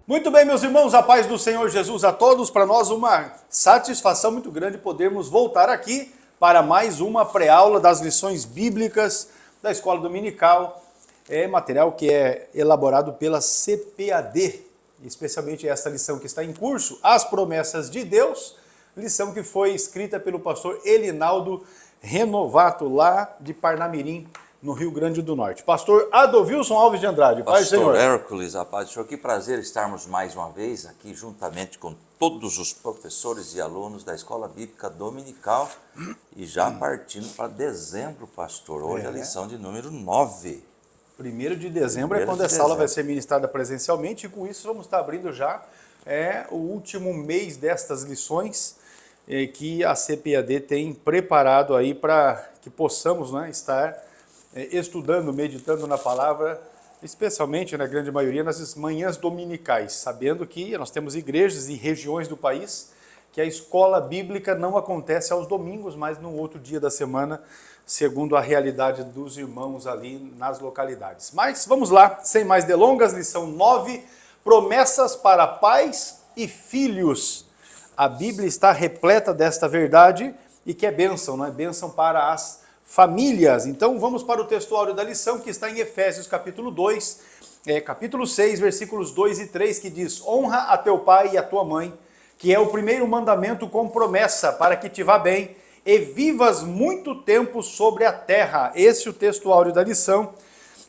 Muito bem, meus irmãos, a paz do Senhor Jesus a todos. Para nós uma satisfação muito grande podermos voltar aqui para mais uma pré-aula das lições bíblicas da Escola Dominical. É material que é elaborado pela CPAD, especialmente essa lição que está em curso, As Promessas de Deus, lição que foi escrita pelo pastor Elinaldo Renovato, lá de Parnamirim, no Rio Grande do Norte. Pastor Adovilson Alves de Andrade, paz do Senhor. Pastor Hércules, a paz do Senhor, que prazer estarmos mais uma vez aqui juntamente com todos os professores e alunos da Escola Bíblica Dominical e já partindo para dezembro, pastor, hoje a lição de número 9. 1º de dezembro é quando essa aula vai ser ministrada presencialmente e com isso vamos estar abrindo já o último mês destas lições que a CPAD tem preparado aí para que possamos estar estudando, meditando na palavra, especialmente, na grande maioria, nas manhãs dominicais, sabendo que nós temos igrejas e regiões do país que a escola bíblica não acontece aos domingos, mas no outro dia da semana, segundo a realidade dos irmãos ali nas localidades. Mas vamos lá, sem mais delongas, lição 9, promessas para pais e filhos. A Bíblia está repleta desta verdade e que é bênção, não é? Bênção para as famílias. Então vamos para o textuário da lição que está em Efésios capítulo 2, capítulo 6, versículos 2 e 3, que diz: honra a teu pai e a tua mãe, que é o primeiro mandamento com promessa, para que te vá bem e vivas muito tempo sobre a terra. Esse é o textuário da lição.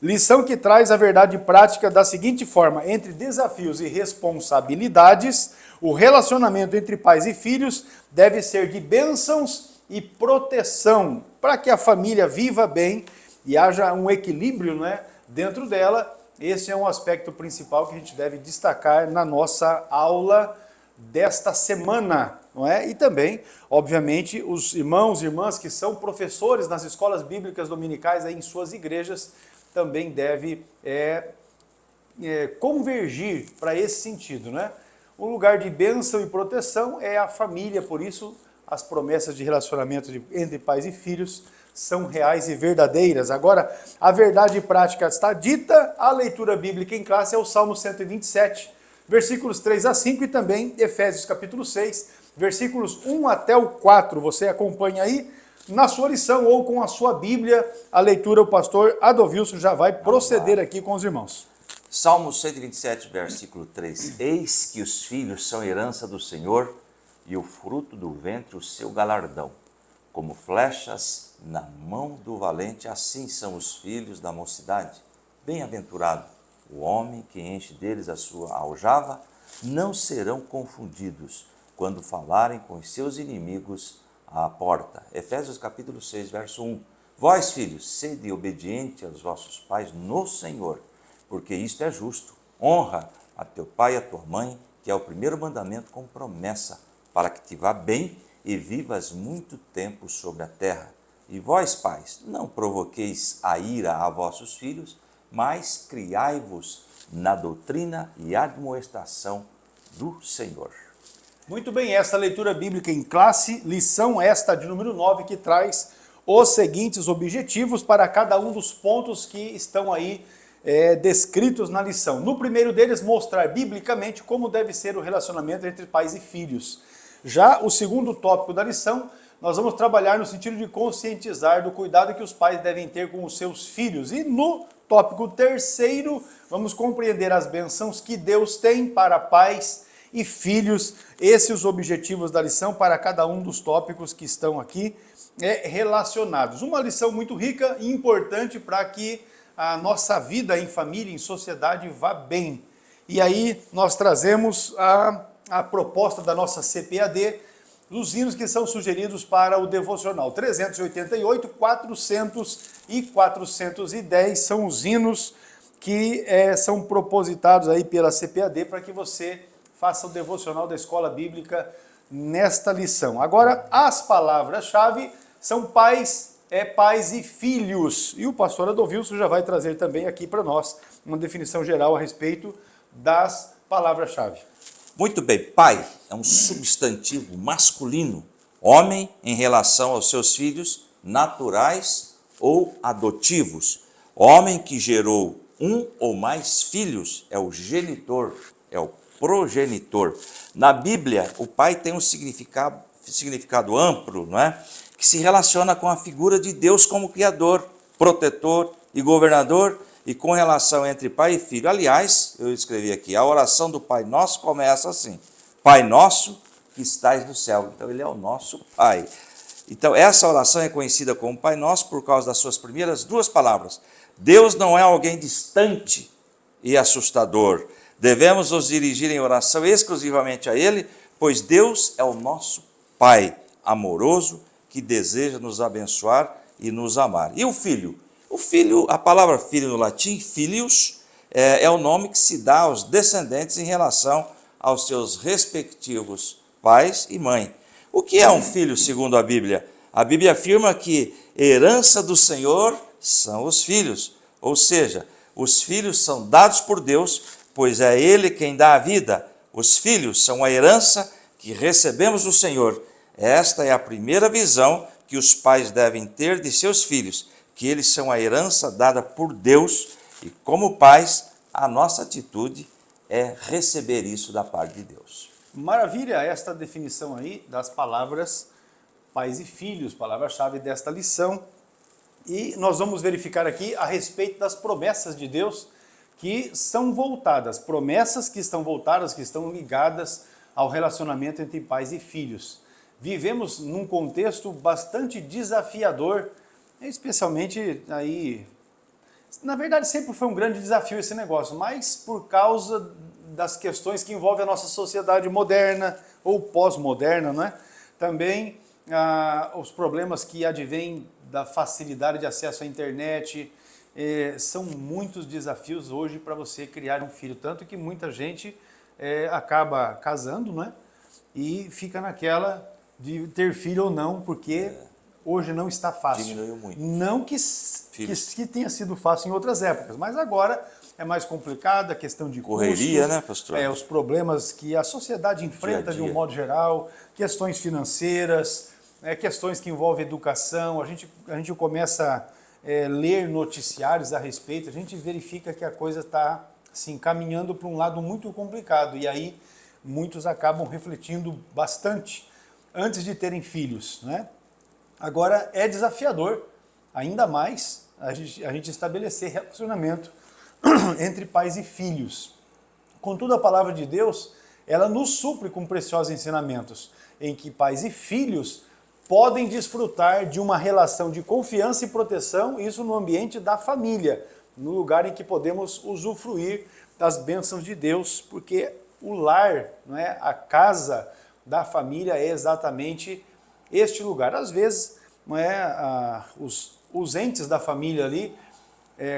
Lição que traz a verdade prática da seguinte forma: entre desafios e responsabilidades, o relacionamento entre pais e filhos deve ser de bênçãos e proteção, para que a família viva bem e haja um equilíbrio, dentro dela. Esse é um aspecto principal que a gente deve destacar na nossa aula desta semana, não é? E também, obviamente, os irmãos e irmãs que são professores nas escolas bíblicas dominicais aí em suas igrejas também deve convergir para esse sentido, né? Um lugar de bênção e proteção é a família, por isso as promessas de relacionamento entre pais e filhos são reais e verdadeiras. Agora, a verdade prática está dita, a leitura bíblica em classe é o Salmo 127, versículos 3 a 5 e também Efésios capítulo 6, versículos 1 até o 4. Você acompanha aí na sua lição ou com a sua Bíblia, a leitura, o pastor Adovilson já vai proceder aqui com os irmãos. Salmo 127, versículo 3. Eis que os filhos são herança do Senhor, e o fruto do ventre o seu galardão. Como flechas na mão do valente, assim são os filhos da mocidade. Bem-aventurado o homem que enche deles a sua aljava, não serão confundidos quando falarem com os seus inimigos à porta. Efésios capítulo 6, verso 1. Vós, filhos, sede obediente aos vossos pais no Senhor, porque isto é justo. Honra a teu pai e a tua mãe, que é o primeiro mandamento com promessa, para que te vá bem e vivas muito tempo sobre a terra. E vós, pais, não provoqueis a ira a vossos filhos, mas criai-vos na doutrina e admoestação do Senhor. Muito bem, essa leitura bíblica em classe, lição esta de número 9, que traz os seguintes objetivos para cada um dos pontos que estão aí descritos na lição. No primeiro deles, mostrar biblicamente como deve ser o relacionamento entre pais e filhos. Já o segundo tópico da lição, nós vamos trabalhar no sentido de conscientizar do cuidado que os pais devem ter com os seus filhos. E no tópico terceiro, vamos compreender as bênçãos que Deus tem para pais e filhos. Esses os objetivos da lição para cada um dos tópicos que estão aqui relacionados. Uma lição muito rica e importante para que a nossa vida em família, em sociedade, vá bem. E aí nós trazemos a proposta da nossa CPAD, os hinos que são sugeridos para o devocional. 388, 400 e 410 são os hinos que são propositados aí pela CPAD para que você faça o devocional da Escola Bíblica nesta lição. Agora, as palavras-chave são pais e filhos. E o pastor Adovilson já vai trazer também aqui para nós uma definição geral a respeito das palavras-chave. Muito bem, pai é um substantivo masculino, homem em relação aos seus filhos naturais ou adotivos. Homem que gerou um ou mais filhos é o genitor, é o progenitor. Na Bíblia, o pai tem um significado amplo, não é? Que se relaciona com a figura de Deus como criador, protetor e governador, e com relação entre pai e filho. Aliás, eu escrevi aqui, a oração do Pai Nosso começa assim: Pai Nosso que estais no céu. Então ele é o nosso Pai. Então essa oração é conhecida como Pai Nosso por causa das suas primeiras duas palavras. Deus não é alguém distante e assustador. Devemos nos dirigir em oração exclusivamente a Ele, pois Deus é o nosso Pai amoroso que deseja nos abençoar e nos amar. E o Filho? O Filho, a palavra filho no latim, filius, é o nome que se dá aos descendentes em relação aos seus respectivos pais e mãe. O que é um filho segundo a Bíblia? A Bíblia afirma que herança do Senhor são os filhos, ou seja, os filhos são dados por Deus, pois é Ele quem dá a vida. Os filhos são a herança que recebemos do Senhor. Esta é a primeira visão que os pais devem ter de seus filhos, que eles são a herança dada por Deus, e como pais, a nossa atitude é receber isso da parte de Deus. Maravilha esta definição aí das palavras pais e filhos, palavra-chave desta lição. E nós vamos verificar aqui a respeito das promessas de Deus que são voltadas, promessas que estão voltadas, que estão ligadas ao relacionamento entre pais e filhos. Vivemos num contexto bastante desafiador, especialmente aí, na verdade sempre foi um grande desafio esse negócio, mas por causa das questões que envolvem a nossa sociedade moderna ou pós-moderna, né? Também os problemas que advêm da facilidade de acesso à internet, são muitos desafios hoje para você criar um filho, tanto que muita gente acaba casando, né? E fica naquela de ter filho ou não, porque hoje não está fácil. Diminuiu muito. Não que tenha sido fácil em outras épocas, mas agora é mais complicado, a questão de correria, custos, né, pastor? Os problemas que a sociedade enfrenta de um modo geral, questões financeiras, questões que envolvem educação. A gente começa a ler noticiários a respeito, a gente verifica que a coisa está assim, caminhando para um lado muito complicado, e aí muitos acabam refletindo bastante antes de terem filhos, né? Agora é desafiador, ainda mais, a gente estabelecer relacionamento entre pais e filhos. Contudo, a palavra de Deus, ela nos supre com preciosos ensinamentos, em que pais e filhos podem desfrutar de uma relação de confiança e proteção, isso no ambiente da família, no lugar em que podemos usufruir das bênçãos de Deus, porque o lar, não é, a casa da família é exatamente este lugar. Às vezes, não é, os entes da família ali,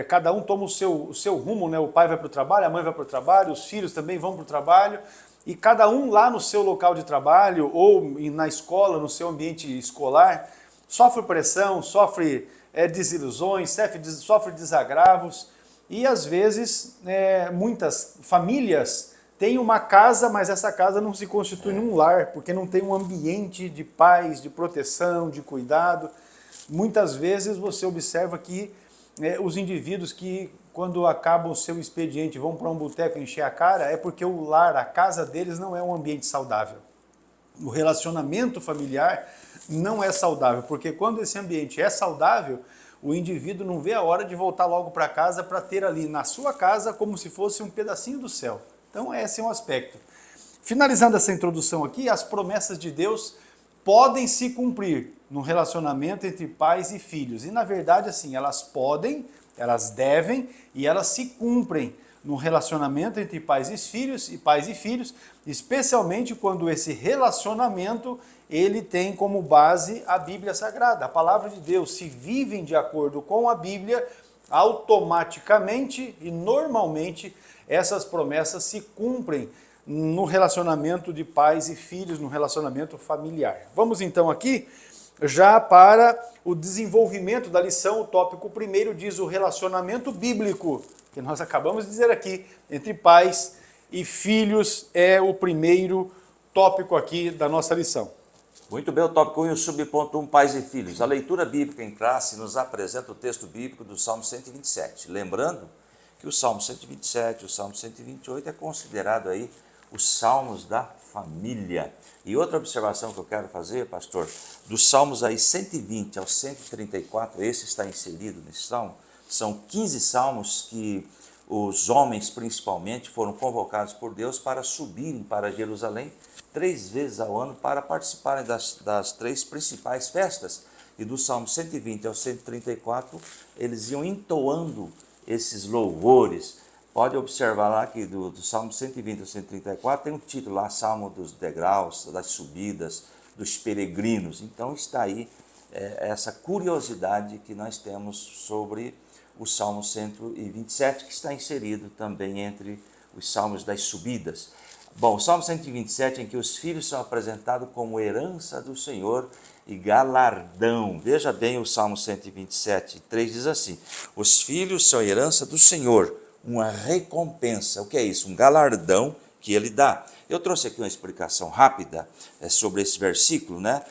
cada um toma o seu rumo, né? O pai vai para o trabalho, a mãe vai para o trabalho, os filhos também vão para o trabalho, e cada um lá no seu local de trabalho ou na escola, no seu ambiente escolar, sofre pressão, sofre desilusões, sofre desagravos, e às vezes muitas famílias têm uma casa, mas essa casa não se constitui num lar, porque não tem um ambiente de paz, de proteção, de cuidado. Muitas vezes você observa que os indivíduos que, quando acabam o seu expediente, vão para um boteco encher a cara, é porque o lar, a casa deles não é um ambiente saudável. O relacionamento familiar não é saudável, porque quando esse ambiente é saudável, o indivíduo não vê a hora de voltar logo para casa para ter ali na sua casa como se fosse um pedacinho do céu. Então esse é um aspecto. Finalizando essa introdução aqui, as promessas de Deus podem se cumprir no relacionamento entre pais e filhos. E na verdade, assim, elas podem, elas devem e elas se cumprem no relacionamento entre pais e filhos, especialmente quando esse relacionamento ele tem como base a Bíblia Sagrada, a palavra de Deus. Se vivem de acordo com a Bíblia, automaticamente e normalmente essas promessas se cumprem no relacionamento de pais e filhos, no relacionamento familiar. Vamos então aqui já para o desenvolvimento da lição. O tópico primeiro diz o relacionamento bíblico, que nós acabamos de dizer aqui, entre pais e filhos, é o primeiro tópico aqui da nossa lição. Muito bem, o tópico 1 e o subponto 1, pais e filhos. A leitura bíblica em classe nos apresenta o texto bíblico do Salmo 127. Lembrando que o Salmo 127 e o Salmo 128 é considerado aí os salmos da família. E outra observação que eu quero fazer, pastor, dos salmos aí 120 ao 134, esse está inserido nesse salmo, são 15 salmos que os homens, principalmente, foram convocados por Deus para subirem para Jerusalém 3 vezes ao ano para participarem das 3 principais festas. E do Salmo 120 ao 134, eles iam entoando esses louvores. Pode observar lá que do Salmo 120 ao 134 tem um título lá, Salmo dos degraus, das subidas, dos peregrinos. Então está aí essa curiosidade que nós temos sobre o Salmo 127, que está inserido também entre os salmos das subidas. Bom, o Salmo 127, em que os filhos são apresentados como herança do Senhor e galardão. Veja bem o Salmo 127, 3 diz assim: os filhos são herança do Senhor, uma recompensa. O que é isso? Um galardão que ele dá. Eu trouxe aqui uma explicação rápida sobre esse versículo, né?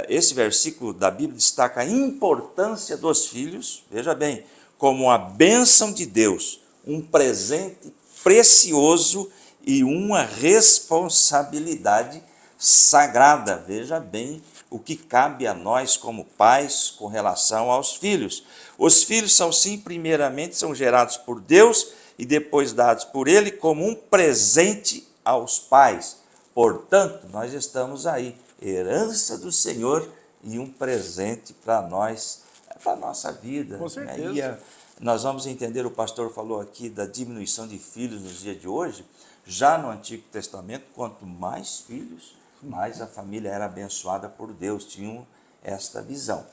Esse versículo da Bíblia destaca a importância dos filhos, veja bem, como uma bênção de Deus, um presente precioso e uma responsabilidade sagrada. Veja bem o que cabe a nós como pais com relação aos filhos. Os filhos são sim, primeiramente, são gerados por Deus e depois dados por Ele como um presente aos pais. Portanto, nós estamos aí, herança do Senhor e um presente para nós, para a nossa vida. Com certeza. E nós vamos entender, o pastor falou aqui da diminuição de filhos nos dias de hoje. Já no Antigo Testamento, quanto mais filhos, mais a família era abençoada por Deus, tinham esta visão.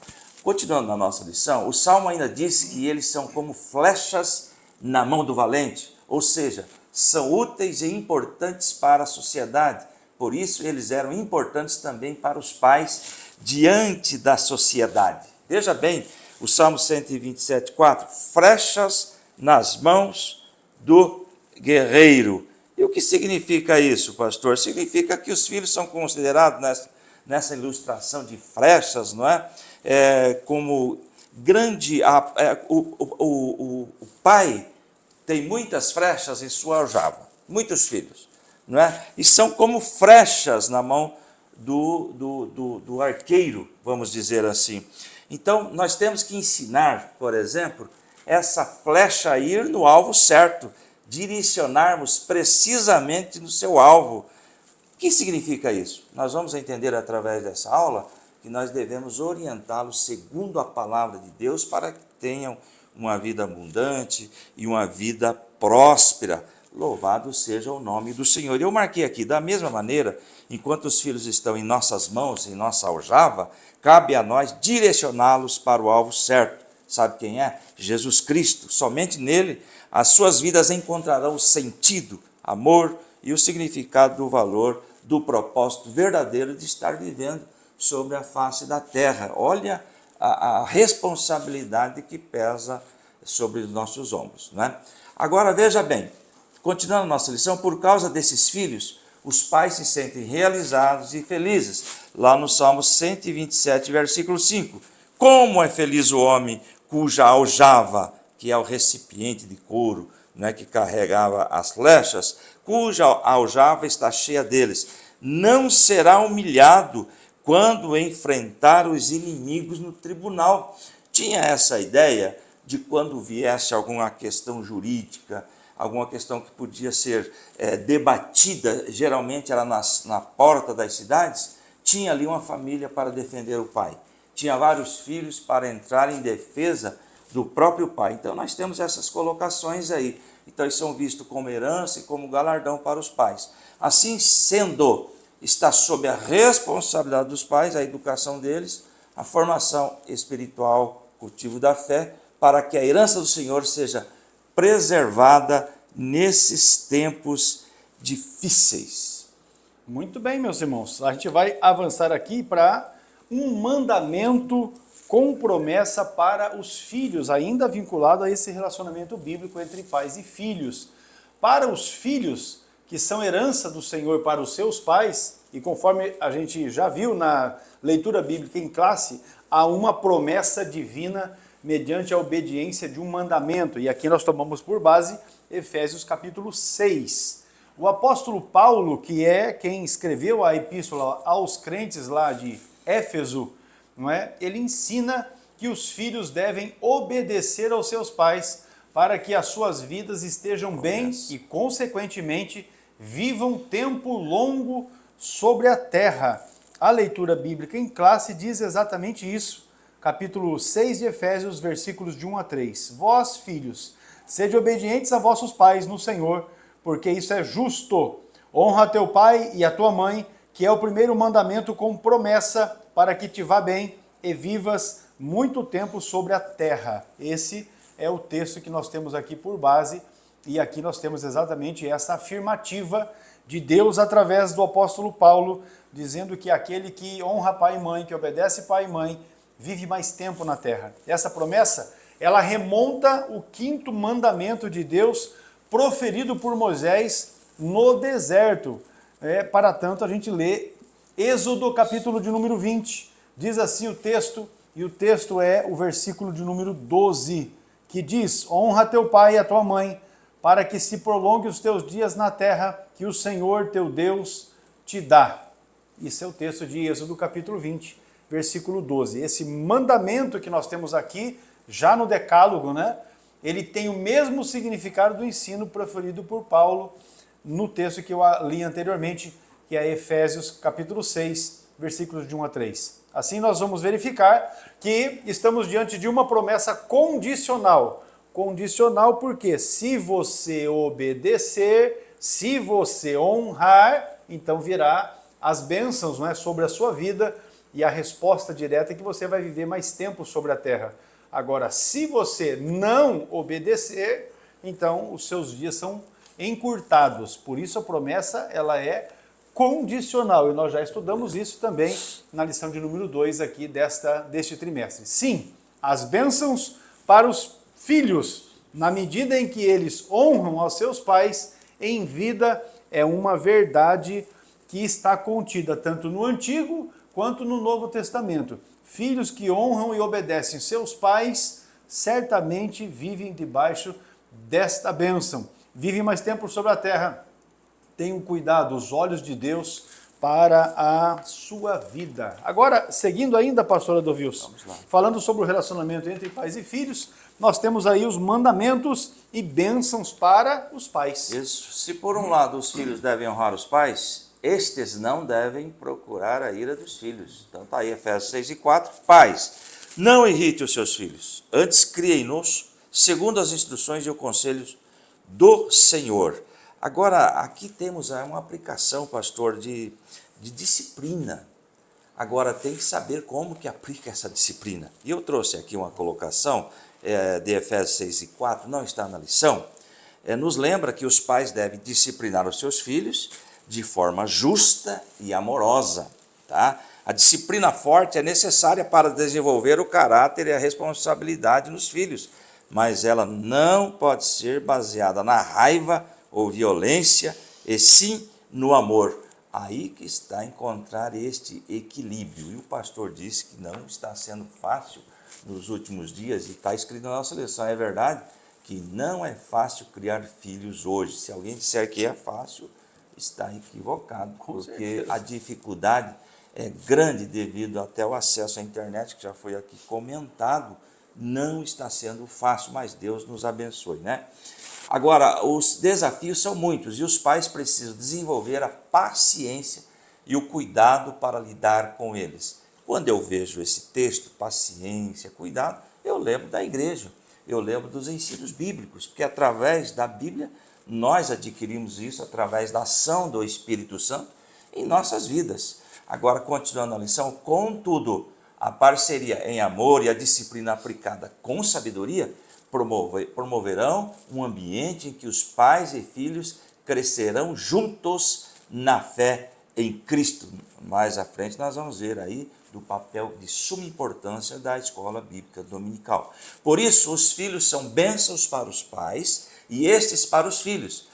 Continuando na nossa lição, o Salmo ainda diz que eles são como flechas na mão do valente, ou seja, são úteis e importantes para a sociedade. Por isso, eles eram importantes também para os pais diante da sociedade. Veja bem, o Salmo 127, 4, flechas nas mãos do guerreiro. E o que significa isso, pastor? Significa que os filhos são considerados nessa ilustração de flechas, não é? Como grande... o pai tem muitas flechas em sua aljava, muitos filhos, não é? E são como flechas na mão do arqueiro, vamos dizer assim. Então, nós temos que ensinar, por exemplo, essa flecha a ir no alvo certo, direcionarmos precisamente no seu alvo. O que significa isso? Nós vamos entender através dessa aula que nós devemos orientá-los segundo a palavra de Deus para que tenham uma vida abundante e uma vida próspera. Louvado seja o nome do Senhor. Eu marquei aqui, da mesma maneira, enquanto os filhos estão em nossas mãos, em nossa aljava, cabe a nós direcioná-los para o alvo certo. Sabe quem é? Jesus Cristo. Somente nele as suas vidas encontrarão o sentido, amor e o significado do valor, do propósito verdadeiro de estar vivendo sobre a face da terra. Olha a responsabilidade que pesa sobre os nossos ombros, não é? Agora, veja bem, continuando nossa lição, por causa desses filhos, os pais se sentem realizados e felizes. Lá no Salmo 127, versículo 5. Como é feliz o homem cuja aljava, que é o recipiente de couro, né, que carregava as flechas, cuja aljava está cheia deles. Não será humilhado quando enfrentar os inimigos no tribunal. Tinha essa ideia de quando viesse alguma questão jurídica, alguma questão que podia ser debatida, geralmente era na porta das cidades, tinha ali uma família para defender o pai. Tinha vários filhos para entrar em defesa do próprio pai. Então nós temos essas colocações aí. Então eles são vistos como herança e como galardão para os pais. Assim sendo, está sob a responsabilidade dos pais, a educação deles, a formação espiritual, cultivo da fé, para que a herança do Senhor seja preservada nesses tempos difíceis. Muito bem, meus irmãos. A gente vai avançar aqui para um mandamento com promessa para os filhos, ainda vinculado a esse relacionamento bíblico entre pais e filhos. Para os filhos que são herança do Senhor para os seus pais, e conforme a gente já viu na leitura bíblica em classe, há uma promessa divina mediante a obediência de um mandamento. E aqui nós tomamos por base Efésios capítulo 6. O apóstolo Paulo, que é quem escreveu a epístola aos crentes lá de Éfeso, não é? Ele ensina que os filhos devem obedecer aos seus pais para que as suas vidas estejam bem e, consequentemente, vivam tempo longo sobre a terra. A leitura bíblica em classe diz exatamente isso. Capítulo 6 de Efésios, versículos de 1 a 3. Vós, filhos, sede obedientes a vossos pais no Senhor, porque isso é justo. Honra a teu pai e a tua mãe, que é o primeiro mandamento com promessa, para que te vá bem e vivas muito tempo sobre a terra. Esse é o texto que nós temos aqui por base, e aqui nós temos exatamente essa afirmativa de Deus através do apóstolo Paulo, dizendo que aquele que honra pai e mãe, que obedece pai e mãe, vive mais tempo na terra. Essa promessa, ela remonta o 5º mandamento de Deus, proferido por Moisés no deserto. Para tanto, a gente lê Êxodo, capítulo de número 20. Diz assim o texto, e o texto é o versículo de número 12, que diz: honra teu pai e a tua mãe, para que se prolongue os teus dias na terra que o Senhor teu Deus te dá. Isso é o texto de Êxodo, capítulo 20, versículo 12. Esse mandamento que nós temos aqui, já no Decálogo, né? Ele tem o mesmo significado do ensino proferido por Paulo no texto que eu li anteriormente, que é Efésios, capítulo 6, versículos de 1 a 3. Assim nós vamos verificar que estamos diante de uma promessa condicional. Condicional porque se você obedecer, se você honrar, então virá as bênçãos, não é, sobre a sua vida, e a resposta direta é que você vai viver mais tempo sobre a terra. Agora, se você não obedecer, então os seus dias são encurtados. Por isso a promessa ela é condicional, e nós já estudamos isso também na lição de número 2 aqui deste trimestre. Sim, as bênçãos para os filhos, na medida em que eles honram aos seus pais em vida, é uma verdade que está contida tanto no Antigo quanto no Novo Testamento. Filhos que honram e obedecem seus pais certamente vivem debaixo desta bênção. Vivem mais tempo sobre a terra. Tenham cuidado, os olhos de Deus para a sua vida. Agora, seguindo ainda, pastor Adolvilson, falando sobre o relacionamento entre pais e filhos, nós temos aí os mandamentos e bênçãos para os pais. Isso. Se por um lado os filhos devem honrar os pais, estes não devem procurar a ira dos filhos. Então está aí Efésios 6 e 4. Pais, não irrite os seus filhos, antes criem-nos segundo as instruções e os conselhos do Senhor. Agora, aqui temos uma aplicação, pastor, de disciplina. Agora, tem que saber como que aplica essa disciplina. E eu trouxe aqui uma colocação de Efésios 6 e 4, não está na lição, nos lembra que os pais devem disciplinar os seus filhos de forma justa e amorosa. Tá? A disciplina forte é necessária para desenvolver o caráter e a responsabilidade nos filhos, mas ela não pode ser baseada na raiva ou violência, e sim no amor. Aí que está encontrar este equilíbrio. E o pastor disse que não está sendo fácil nos últimos dias, e está escrito na nossa lição, é verdade, que não é fácil criar filhos hoje. Se alguém disser que é fácil, está equivocado, porque a dificuldade é grande devido até ao acesso à internet, que já foi aqui comentado, não está sendo fácil, mas Deus nos abençoe, né? Agora, os desafios são muitos e os pais precisam desenvolver a paciência e o cuidado para lidar com eles. Quando eu vejo esse texto, paciência, cuidado, eu lembro da igreja, eu lembro dos ensinos bíblicos, porque através da Bíblia nós adquirimos isso através da ação do Espírito Santo em nossas vidas. Agora, continuando a lição, contudo, a parceria em amor e a disciplina aplicada com sabedoria promoverão um ambiente em que os pais e filhos crescerão juntos na fé em Cristo. Mais à frente nós vamos ver aí do papel de suma importância da escola bíblica dominical. Por isso, os filhos são bênçãos para os pais e estes para os filhos.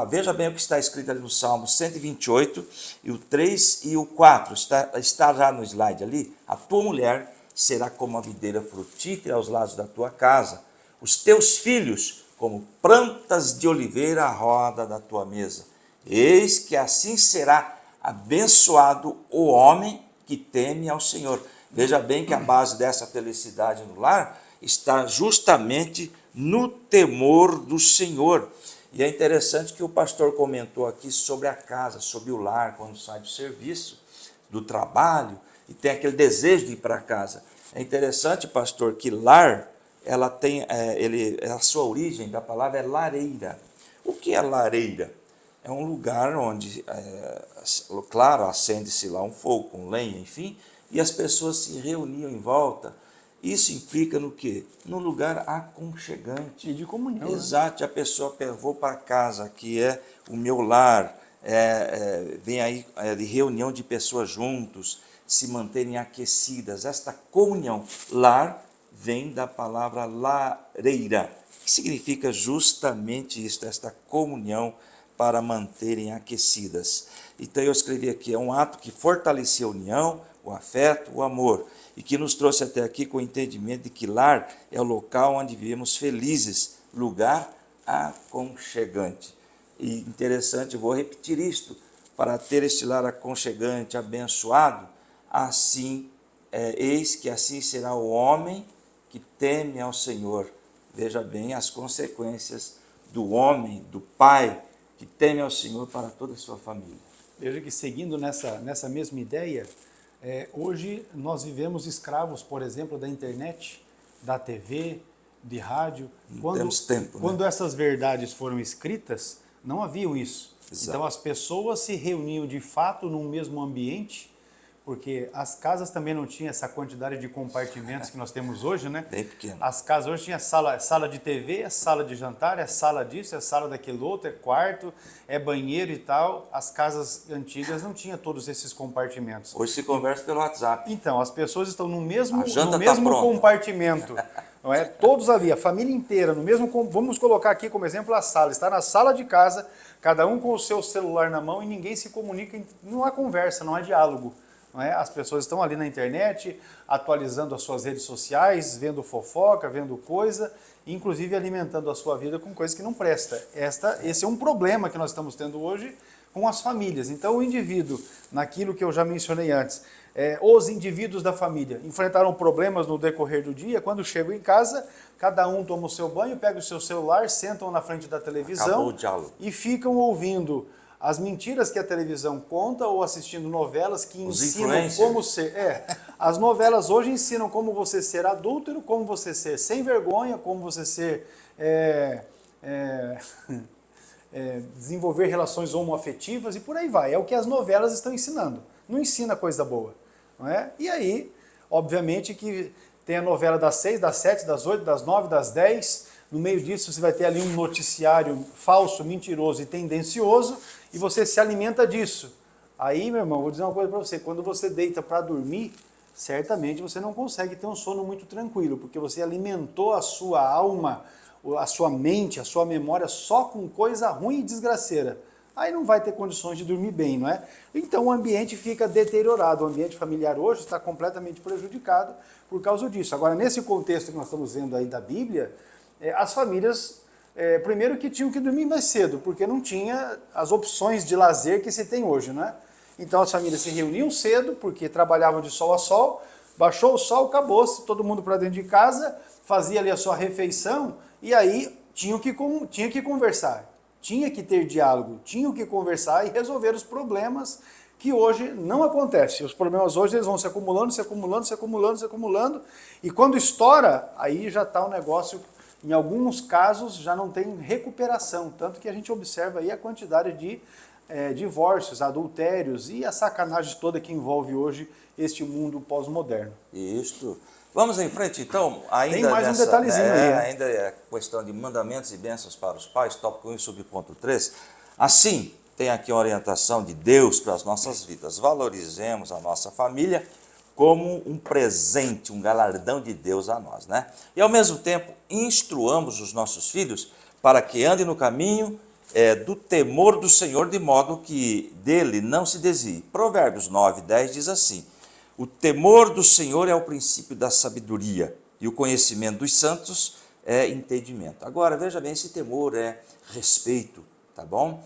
Veja bem o que está escrito ali no Salmo 128, e o 3 e o 4, está já no slide ali. A tua mulher será como a videira frutífera aos lados da tua casa, os teus filhos como plantas de oliveira à roda da tua mesa. Eis que assim será abençoado o homem que teme ao Senhor. Veja bem que a base dessa felicidade no lar está justamente no temor do Senhor. E é interessante que o pastor comentou aqui sobre a casa, sobre o lar, quando sai do serviço, do trabalho, e tem aquele desejo de ir para casa. É interessante, pastor, que lar, ela tem, a sua origem da palavra é lareira. O que é lareira? É um lugar onde, claro, acende-se lá um fogo com lenha, enfim, e as pessoas se reuniam em volta. Isso implica no quê? Num lugar aconchegante. E de comunhão. Exato, né? A pessoa, vou para casa, que é o meu lar, vem aí de reunião de pessoas juntos, se manterem aquecidas. Esta comunhão, lar, vem da palavra lareira, que significa justamente isso, esta comunhão para manterem aquecidas. Então eu escrevi aqui, é um ato que fortalecia a união, o afeto, o amor, e que nos trouxe até aqui com o entendimento de que lar é o local onde vivemos felizes, lugar aconchegante. E interessante, vou repetir isto, para ter este lar aconchegante, abençoado, assim, eis que assim será o homem que teme ao Senhor. Veja bem as consequências do homem, do pai, que teme ao Senhor para toda a sua família. Veja que seguindo nessa mesma ideia, hoje nós vivemos escravos, por exemplo, da internet, da TV, de rádio. Temos tempo, quando essas verdades foram escritas, não haviam isso. Exato. Então as pessoas se reuniam de fato num mesmo ambiente, porque as casas também não tinham essa quantidade de compartimentos que nós temos hoje, né? Bem pequeno. As casas hoje tinha sala de TV, sala de jantar, sala disso, sala daquele outro, quarto, banheiro e tal. As casas antigas não tinham todos esses compartimentos. Hoje se conversa pelo WhatsApp. Então, as pessoas estão no mesmo pronta. compartimento. Não é? Todos ali, a família inteira, no mesmo. Vamos colocar aqui como exemplo a sala. Está na sala de casa, cada um com o seu celular na mão e ninguém se comunica, não há conversa, não há diálogo. Não é? As pessoas estão ali na internet, atualizando as suas redes sociais, vendo fofoca, vendo coisa, inclusive alimentando a sua vida com coisas que não presta. Esse é um problema que nós estamos tendo hoje com as famílias. Então, o indivíduo, naquilo que eu já mencionei antes, os indivíduos da família enfrentaram problemas no decorrer do dia. Quando chegam em casa, cada um toma o seu banho, pega o seu celular, sentam na frente da televisão e ficam ouvindo as mentiras que a televisão conta ou assistindo novelas que ensinam como ser... as novelas hoje ensinam como você ser adúltero, como você ser sem vergonha, como você ser... desenvolver relações homoafetivas e por aí vai. É o que as novelas estão ensinando. Não ensina coisa boa. Não é? E aí, obviamente que tem a novela das 6, das 7, das 8, das 9, das 10... No meio disso, você vai ter ali um noticiário falso, mentiroso e tendencioso, e você se alimenta disso. Aí, meu irmão, vou dizer uma coisa para você, quando você deita para dormir, certamente você não consegue ter um sono muito tranquilo, porque você alimentou a sua alma, a sua mente, a sua memória só com coisa ruim e desgraceira. Aí não vai ter condições de dormir bem, não é? Então o ambiente fica deteriorado, o ambiente familiar hoje está completamente prejudicado por causa disso. Agora, nesse contexto que nós estamos vendo aí da Bíblia, as famílias, primeiro que tinham que dormir mais cedo, porque não tinha as opções de lazer que se tem hoje, né? Então as famílias se reuniam cedo, porque trabalhavam de sol a sol, baixou o sol, acabou-se, todo mundo para dentro de casa, fazia ali a sua refeição, e aí tinha que conversar, tinha que ter diálogo, tinham que conversar e resolver os problemas que hoje não acontece. Os problemas hoje eles vão se acumulando, e quando estoura, aí já está o negócio... Em alguns casos já não tem recuperação, tanto que a gente observa aí a quantidade de divórcios, adultérios e a sacanagem toda que envolve hoje este mundo pós-moderno. Isto. Vamos em frente então, ainda tem mais um detalhezinho aí. Ainda é questão de mandamentos e bênçãos para os pais, tópico 1 sobre ponto 3. Assim, tem aqui uma orientação de Deus para as nossas vidas. Valorizemos a nossa família como um presente, um galardão de Deus a nós, né? E ao mesmo tempo, instruamos os nossos filhos para que andem no caminho do temor do Senhor, de modo que dele não se desvie. Provérbios 9:10 diz assim: o temor do Senhor é o princípio da sabedoria, e o conhecimento dos santos é entendimento. Agora, veja bem, esse temor é respeito, tá bom?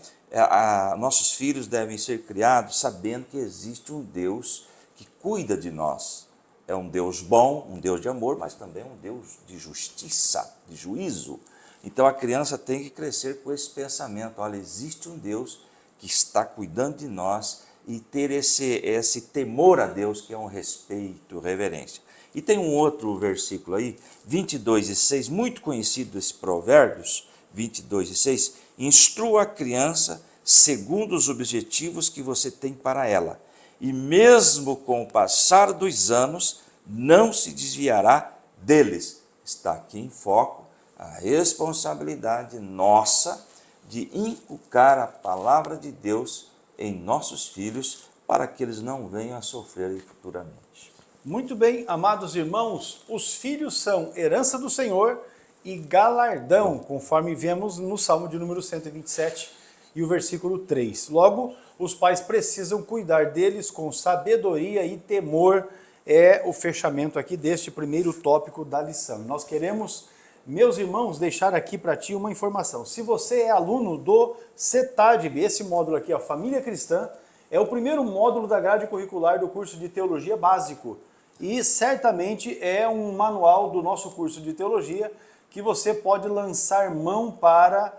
Nossos filhos devem ser criados sabendo que existe um Deus que cuida de nós. É um Deus bom, um Deus de amor, mas também um Deus de justiça, de juízo. Então a criança tem que crescer com esse pensamento: olha, existe um Deus que está cuidando de nós, e ter esse temor a Deus, que é um respeito, reverência. E tem um outro versículo aí, 22:6, muito conhecido esse Provérbios, 22:6, instrua a criança segundo os objetivos que você tem para ela, e mesmo com o passar dos anos, não se desviará deles. Está aqui em foco a responsabilidade nossa de inculcar a palavra de Deus em nossos filhos, para que eles não venham a sofrer futuramente. Muito bem, amados irmãos, os filhos são herança do Senhor e galardão, conforme vemos no Salmo de número 127 e o versículo 3. Logo, os pais precisam cuidar deles com sabedoria e temor, é o fechamento aqui deste primeiro tópico da lição. Nós queremos, meus irmãos, deixar aqui para ti uma informação. Se você é aluno do CETADB, esse módulo aqui, a Família Cristã, é o primeiro módulo da grade curricular do curso de Teologia Básico. E certamente é um manual do nosso curso de Teologia que você pode lançar mão para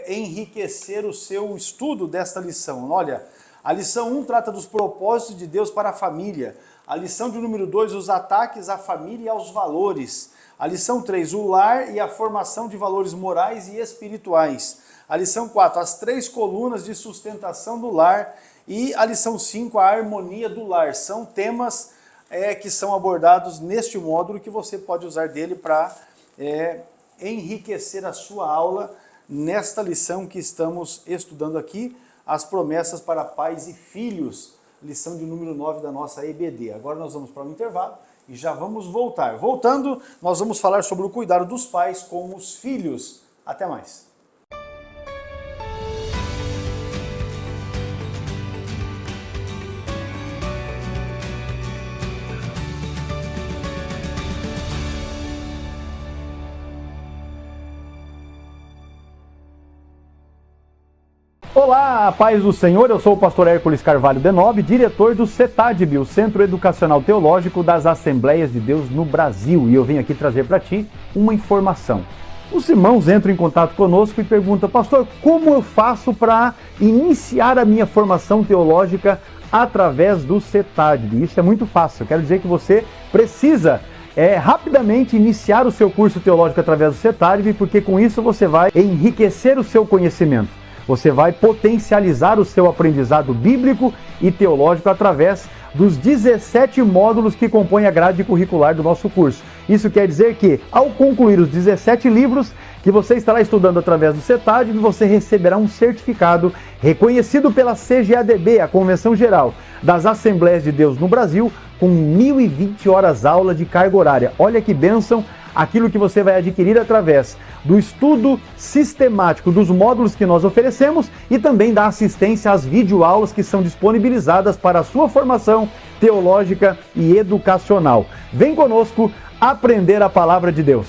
enriquecer o seu estudo desta lição. Olha, a lição 1 trata dos propósitos de Deus para a família. A lição de número 2, os ataques à família e aos valores. A lição 3, o lar e a formação de valores morais e espirituais. A lição 4, as 3 colunas de sustentação do lar. E a lição 5, a harmonia do lar. São temas que são abordados neste módulo, que você pode usar dele para enriquecer a sua aula nesta lição que estamos estudando aqui, as promessas para pais e filhos, lição de número 9 da nossa EBD. Agora nós vamos para um intervalo e já vamos voltar. Voltando, nós vamos falar sobre o cuidado dos pais com os filhos. Até mais. Olá, paz do Senhor, eu sou o pastor Hércules Carvalho Denobe, diretor do CETADB, o Centro Educacional Teológico das Assembleias de Deus no Brasil, e eu venho aqui trazer para ti uma informação. Os irmãos entram em contato conosco e perguntam: pastor, como eu faço para iniciar a minha formação teológica através do CETADB? Isso é muito fácil, eu quero dizer que você precisa rapidamente iniciar o seu curso teológico através do CETADB, porque com isso você vai enriquecer o seu conhecimento. Você vai potencializar o seu aprendizado bíblico e teológico através dos 17 módulos que compõem a grade curricular do nosso curso. Isso quer dizer que, ao concluir os 17 livros que você estará estudando através do CETADB, você receberá um certificado reconhecido pela CGADB, a Convenção Geral das Assembleias de Deus no Brasil, com 1.020 horas aula de carga horária. Olha que bênção! Aquilo que você vai adquirir através do estudo sistemático dos módulos que nós oferecemos e também da assistência às videoaulas que são disponibilizadas para a sua formação teológica e educacional. Vem conosco aprender a palavra de Deus.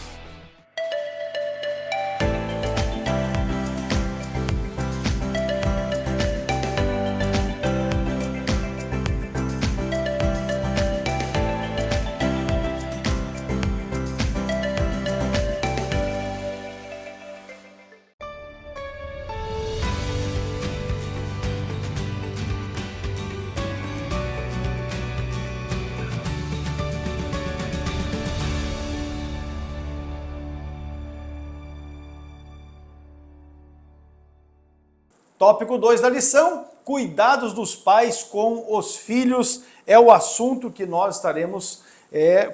Tópico 2 da lição, cuidados dos pais com os filhos, é o assunto que nós estaremos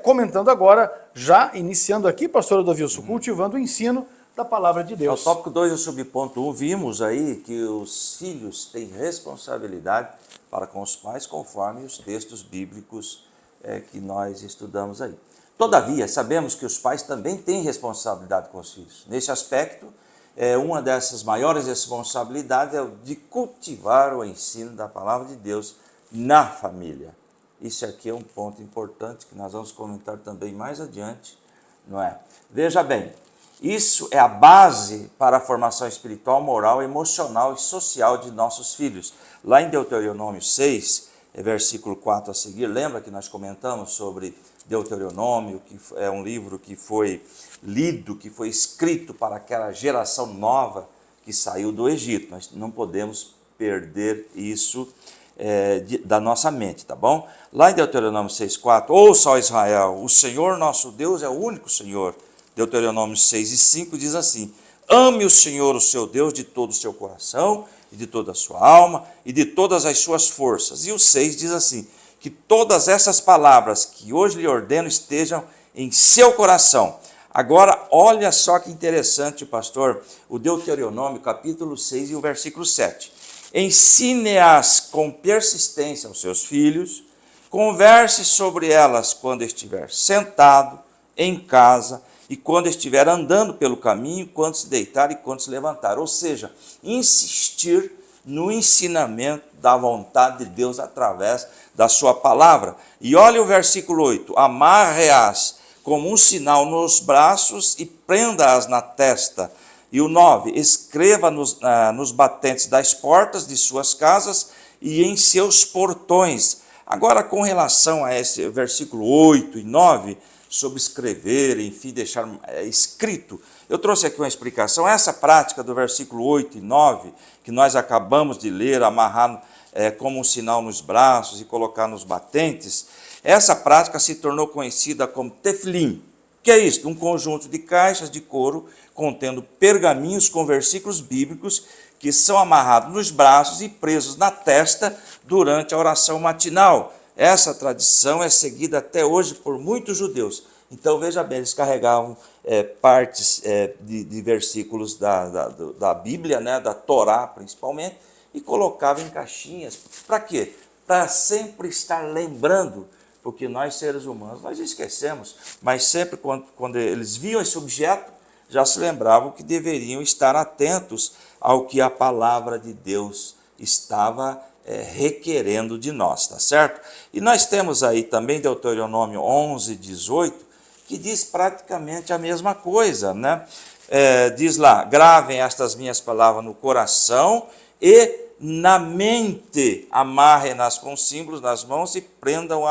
comentando agora, já iniciando aqui, pastor Odovilson, cultivando o ensino da palavra de Deus. No tópico 2, o subponto 1, vimos aí que os filhos têm responsabilidade para com os pais, conforme os textos bíblicos que nós estudamos aí. Todavia, sabemos que os pais também têm responsabilidade com os filhos. Nesse aspecto, uma dessas maiores responsabilidades é o de cultivar o ensino da palavra de Deus na família. Isso aqui é um ponto importante que nós vamos comentar também mais adiante, não é? Veja bem, Isso é a base para a formação espiritual, moral, emocional e social de nossos filhos. Lá em Deuteronômio 6, versículo 4 a seguir, lembra que nós comentamos sobre Deuteronômio, que é um livro que foi lido, que foi escrito para aquela geração nova que saiu do Egito. Nós não podemos perder isso da nossa mente, tá bom? Lá em Deuteronômio 6,4, ouça, ó Israel, o Senhor nosso Deus é o único Senhor. Deuteronômio 6:5 diz assim: ame o Senhor, o seu Deus, de todo o seu coração, e de toda a sua alma, e de todas as suas forças. E o 6 diz assim: que todas essas palavras que hoje lhe ordeno estejam em seu coração. Agora, olha só que interessante, pastor, o Deuteronômio, capítulo 6 e o versículo 7. Ensine-as com persistência aos seus filhos, converse sobre elas quando estiver sentado, em casa, e quando estiver andando pelo caminho, quando se deitar e quando se levantar. Ou seja, insistir no ensinamento da vontade de Deus através da sua palavra. E olha o versículo 8, amarre-as como um sinal nos braços e prenda-as na testa. E o 9, escreva nos batentes das portas de suas casas e em seus portões. Agora, com relação a esse versículo 8 e 9, sobre escrever, enfim, deixar escrito, eu trouxe aqui uma explicação. Essa prática do versículo 8 e 9, que nós acabamos de ler, amarrar como um sinal nos braços e colocar nos batentes, essa prática se tornou conhecida como tefilim. Que é isso? Um conjunto de caixas de couro contendo pergaminhos com versículos bíblicos que são amarrados nos braços e presos na testa durante a oração matinal. Essa tradição é seguida até hoje por muitos judeus. Então, veja bem, eles carregavam partes de versículos da Bíblia, né, da Torá principalmente, e colocavam em caixinhas. Para quê? Para sempre estar lembrando, porque nós seres humanos, nós esquecemos, mas sempre quando eles viam esse objeto, já se lembravam que deveriam estar atentos ao que a palavra de Deus estava requerendo de nós, tá certo? E nós temos aí também Deuteronômio 11:18, que diz praticamente a mesma coisa, né? Diz lá, gravem estas minhas palavras no coração e na mente, amarrem-nas com símbolos nas mãos e prendam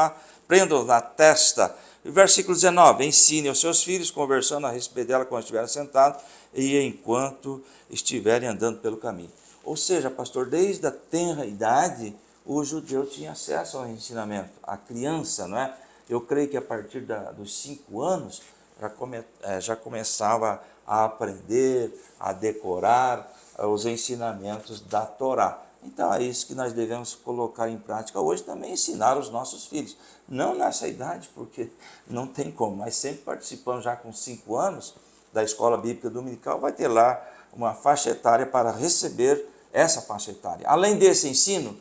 na testa. E versículo 19, ensine aos seus filhos, conversando a respeito dela quando estiverem sentados e enquanto estiverem andando pelo caminho. Ou seja, pastor, desde a tenra idade, o judeu tinha acesso ao ensinamento. A criança, não é? Eu creio que a partir dos 5 anos, já começava a aprender, a decorar os ensinamentos da Torá. Então é isso que nós devemos colocar em prática hoje, também ensinar os nossos filhos. Não nessa idade, porque não tem como, mas sempre participando já com 5 anos da escola bíblica dominical, vai ter lá uma faixa etária para receber essa faixa etária. Além desse ensino,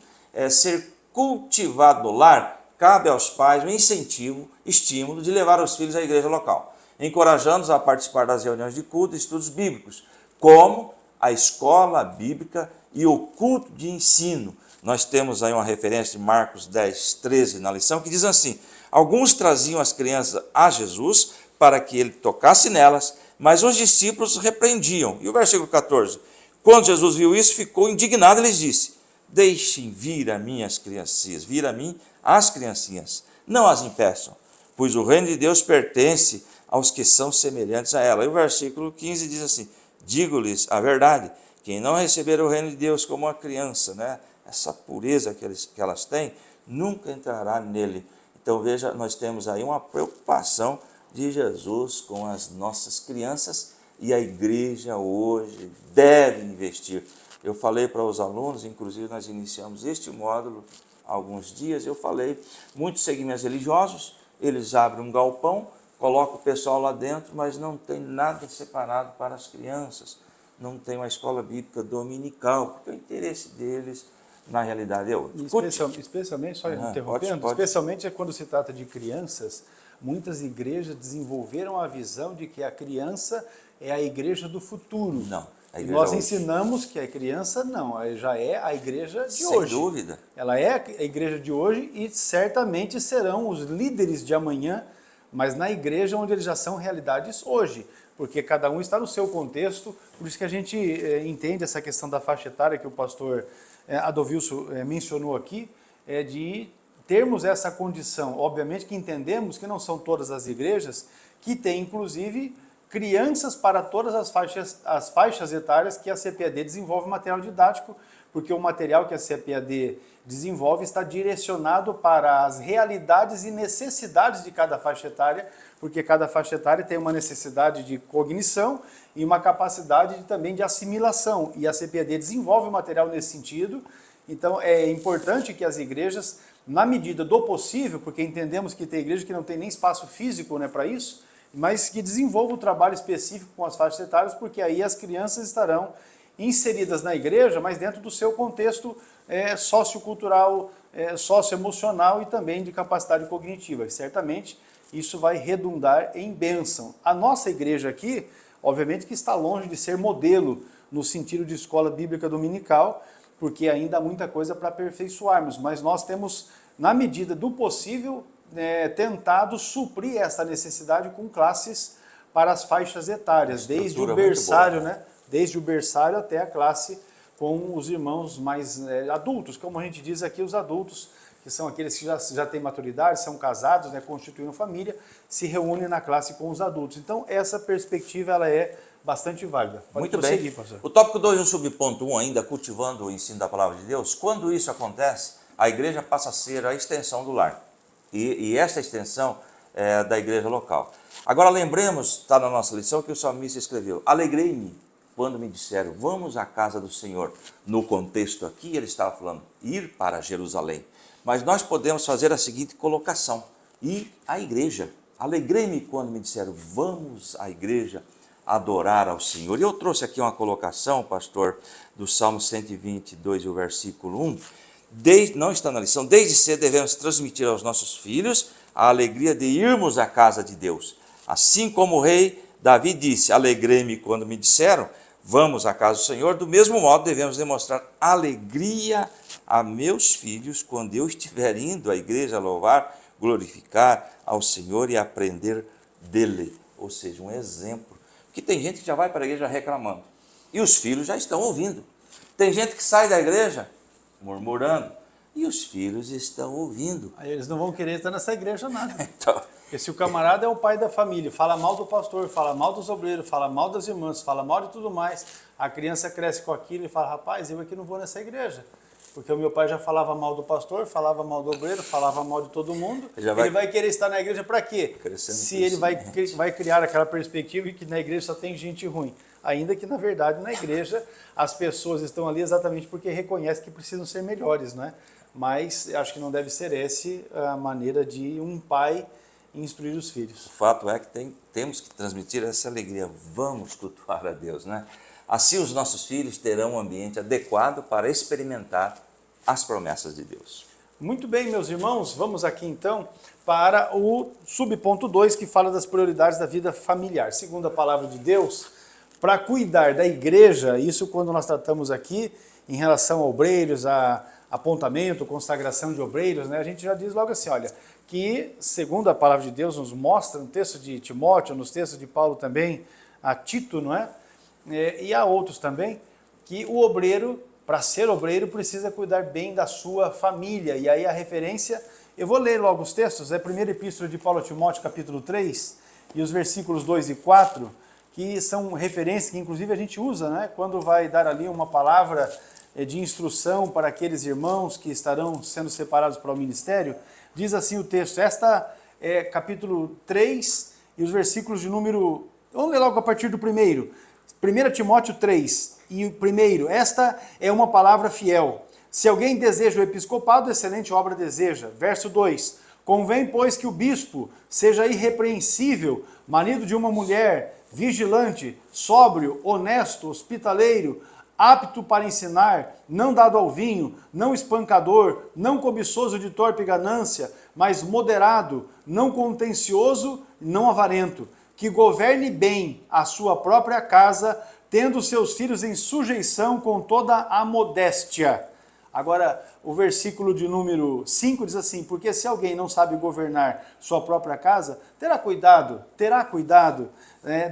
ser cultivado no lar, cabe aos pais o incentivo, estímulo de levar os filhos à igreja local, encorajando-os a participar das reuniões de culto e estudos bíblicos, como a escola bíblica e o culto de ensino. Nós temos aí uma referência de Marcos 10:13 na lição, que diz assim, alguns traziam as crianças a Jesus para que ele tocasse nelas, mas os discípulos repreendiam. E o versículo 14, quando Jesus viu isso, ficou indignado e lhes disse, deixem vir a mim as criancinhas, vir a mim as criancinhas, não as impeçam, pois o reino de Deus pertence aos que são semelhantes a ela. E o versículo 15 diz assim, digo-lhes a verdade, quem não receber o reino de Deus como uma criança, né, essa pureza que elas têm, nunca entrará nele. Então veja, nós temos aí uma preocupação de Jesus com as nossas crianças e a igreja hoje deve investir. Eu falei para os alunos, inclusive nós iniciamos este módulo há alguns dias, eu falei, muitos segmentos religiosos, eles abrem um galpão, colocam o pessoal lá dentro, mas não tem nada separado para as crianças, não tem uma escola bíblica dominical, porque o interesse deles, na realidade, é outro. Especialmente, só interrompendo, especialmente quando se trata de crianças, muitas igrejas desenvolveram a visão de que a criança é a igreja do futuro. Não. E nós ensinamos que a criança não, já é a igreja de hoje. Sem dúvida. Ela é a igreja de hoje e certamente serão os líderes de amanhã, mas na igreja onde eles já são realidades hoje, porque cada um está no seu contexto, por isso que a gente entende essa questão da faixa etária que o pastor Adovilso mencionou aqui, de termos essa condição. Obviamente que entendemos que não são todas as igrejas que têm, inclusive, crianças para todas as faixas etárias que a CPAD desenvolve material didático, porque o material que a CPAD desenvolve está direcionado para as realidades e necessidades de cada faixa etária, porque cada faixa etária tem uma necessidade de cognição e uma capacidade também de assimilação, e a CPAD desenvolve o material nesse sentido. Então é importante que as igrejas, na medida do possível, porque entendemos que tem igreja que não tem nem espaço físico, né, para isso, mas que desenvolva um trabalho específico com as faixas etárias, porque aí as crianças estarão inseridas na igreja, mas dentro do seu contexto sociocultural, socioemocional e também de capacidade cognitiva. E certamente isso vai redundar em bênção. A nossa igreja aqui, obviamente que está longe de ser modelo no sentido de escola bíblica dominical, porque ainda há muita coisa para aperfeiçoarmos, mas nós temos, na medida do possível, tentado suprir essa necessidade com classes para as faixas etárias, desde o berçário, né? Desde o berçário até a classe com os irmãos mais adultos, como a gente diz aqui, os adultos, que são aqueles que já têm maturidade, são casados, né, constituindo família, se reúnem na classe com os adultos. Então, essa perspectiva ela é bastante válida. Pode muito bem. Professor. O tópico 2 do subponto 1, ainda cultivando o ensino da palavra de Deus, quando isso acontece, a igreja passa a ser a extensão do lar. E esta extensão é da igreja local. Agora lembremos, está na nossa lição, que o salmista escreveu: alegrei-me quando me disseram, vamos à casa do Senhor. No contexto aqui, ele estava falando, ir para Jerusalém. Mas nós podemos fazer a seguinte colocação: ir à igreja. Alegrei-me quando me disseram, vamos à igreja adorar ao Senhor. E eu trouxe aqui uma colocação, pastor, do Salmo 122, o versículo 1. Não está na lição, desde cedo devemos transmitir aos nossos filhos a alegria de irmos à casa de Deus. Assim como o rei Davi disse, alegrei-me quando me disseram, vamos à casa do Senhor, do mesmo modo devemos demonstrar alegria a meus filhos quando eu estiver indo à igreja louvar, glorificar ao Senhor e aprender dele. Ou seja, um exemplo. Porque tem gente que já vai para a igreja reclamando e os filhos já estão ouvindo. Tem gente que sai da igreja murmurando e os filhos estão ouvindo. Aí eles não vão querer estar nessa igreja nada. Então, porque se o camarada é o pai da família, fala mal do pastor, fala mal dos obreiros, fala mal das irmãs, fala mal de tudo mais, a criança cresce com aquilo e fala, rapaz, eu aqui não vou nessa igreja. Porque o meu pai já falava mal do pastor, falava mal do obreiro, falava mal de todo mundo. Ele vai querer estar na igreja para quê? Se ele vai criar aquela perspectiva de que na igreja só tem gente ruim. Ainda que, na verdade, na igreja as pessoas estão ali exatamente porque reconhecem que precisam ser melhores, não é? Mas acho que não deve ser essa a maneira de um pai instruir os filhos. O fato é que temos que transmitir essa alegria. Vamos cultuar a Deus, né? Assim os nossos filhos terão um ambiente adequado para experimentar as promessas de Deus. Muito bem, meus irmãos, vamos aqui então para o subponto 2, que fala das prioridades da vida familiar. Segundo a palavra de Deus, para cuidar da igreja, isso quando nós tratamos aqui em relação a obreiros, a apontamento, consagração de obreiros, né, a gente já diz logo assim, olha, que segundo a palavra de Deus nos mostra, no texto de Timóteo, nos textos de Paulo também, a Tito, não é? E há outros também, que o obreiro, para ser obreiro, precisa cuidar bem da sua família. E aí a referência, eu vou ler logo os textos, é a primeira epístola de Paulo a Timóteo, capítulo 3, e os versículos 2 e 4, que são referências que inclusive a gente usa, né? Quando vai dar ali uma palavra de instrução para aqueles irmãos que estarão sendo separados para o ministério, diz assim o texto, esta é capítulo 3 e os versículos de número, vamos ler logo a partir do primeiro, 1 Timóteo 3, e o primeiro, esta é uma palavra fiel. Se alguém deseja o episcopado, excelente obra deseja. Verso 2, convém, pois, que o bispo seja irrepreensível, marido de uma mulher, vigilante, sóbrio, honesto, hospitaleiro, apto para ensinar, não dado ao vinho, não espancador, não cobiçoso de torpe ganância, mas moderado, não contencioso, não avarento, que governe bem a sua própria casa, tendo seus filhos em sujeição com toda a modéstia. Agora, o versículo de número 5 diz assim, porque se alguém não sabe governar sua própria casa, terá cuidado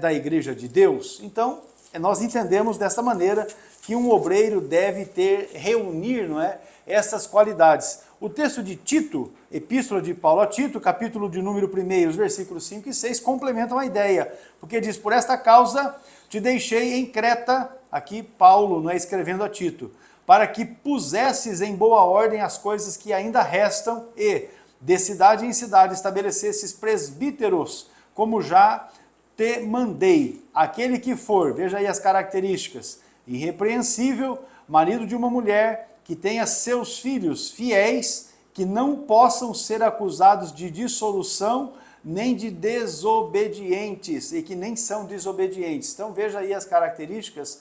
da igreja de Deus? Então, nós entendemos dessa maneira que um obreiro deve reunir, não é, essas qualidades. O texto de Tito, Epístola de Paulo a Tito, capítulo de número 1, os versículos 5 e 6, complementam a ideia, porque diz, por esta causa te deixei em Creta, aqui Paulo, não é, escrevendo a Tito, para que pusesses em boa ordem as coisas que ainda restam e, de cidade em cidade, estabelecesses presbíteros, como já te mandei. Aquele que for, veja aí as características, irrepreensível, marido de uma mulher, que tenha seus filhos fiéis, que não possam ser acusados de dissolução, nem de desobedientes, e que nem são desobedientes. Então veja aí as características,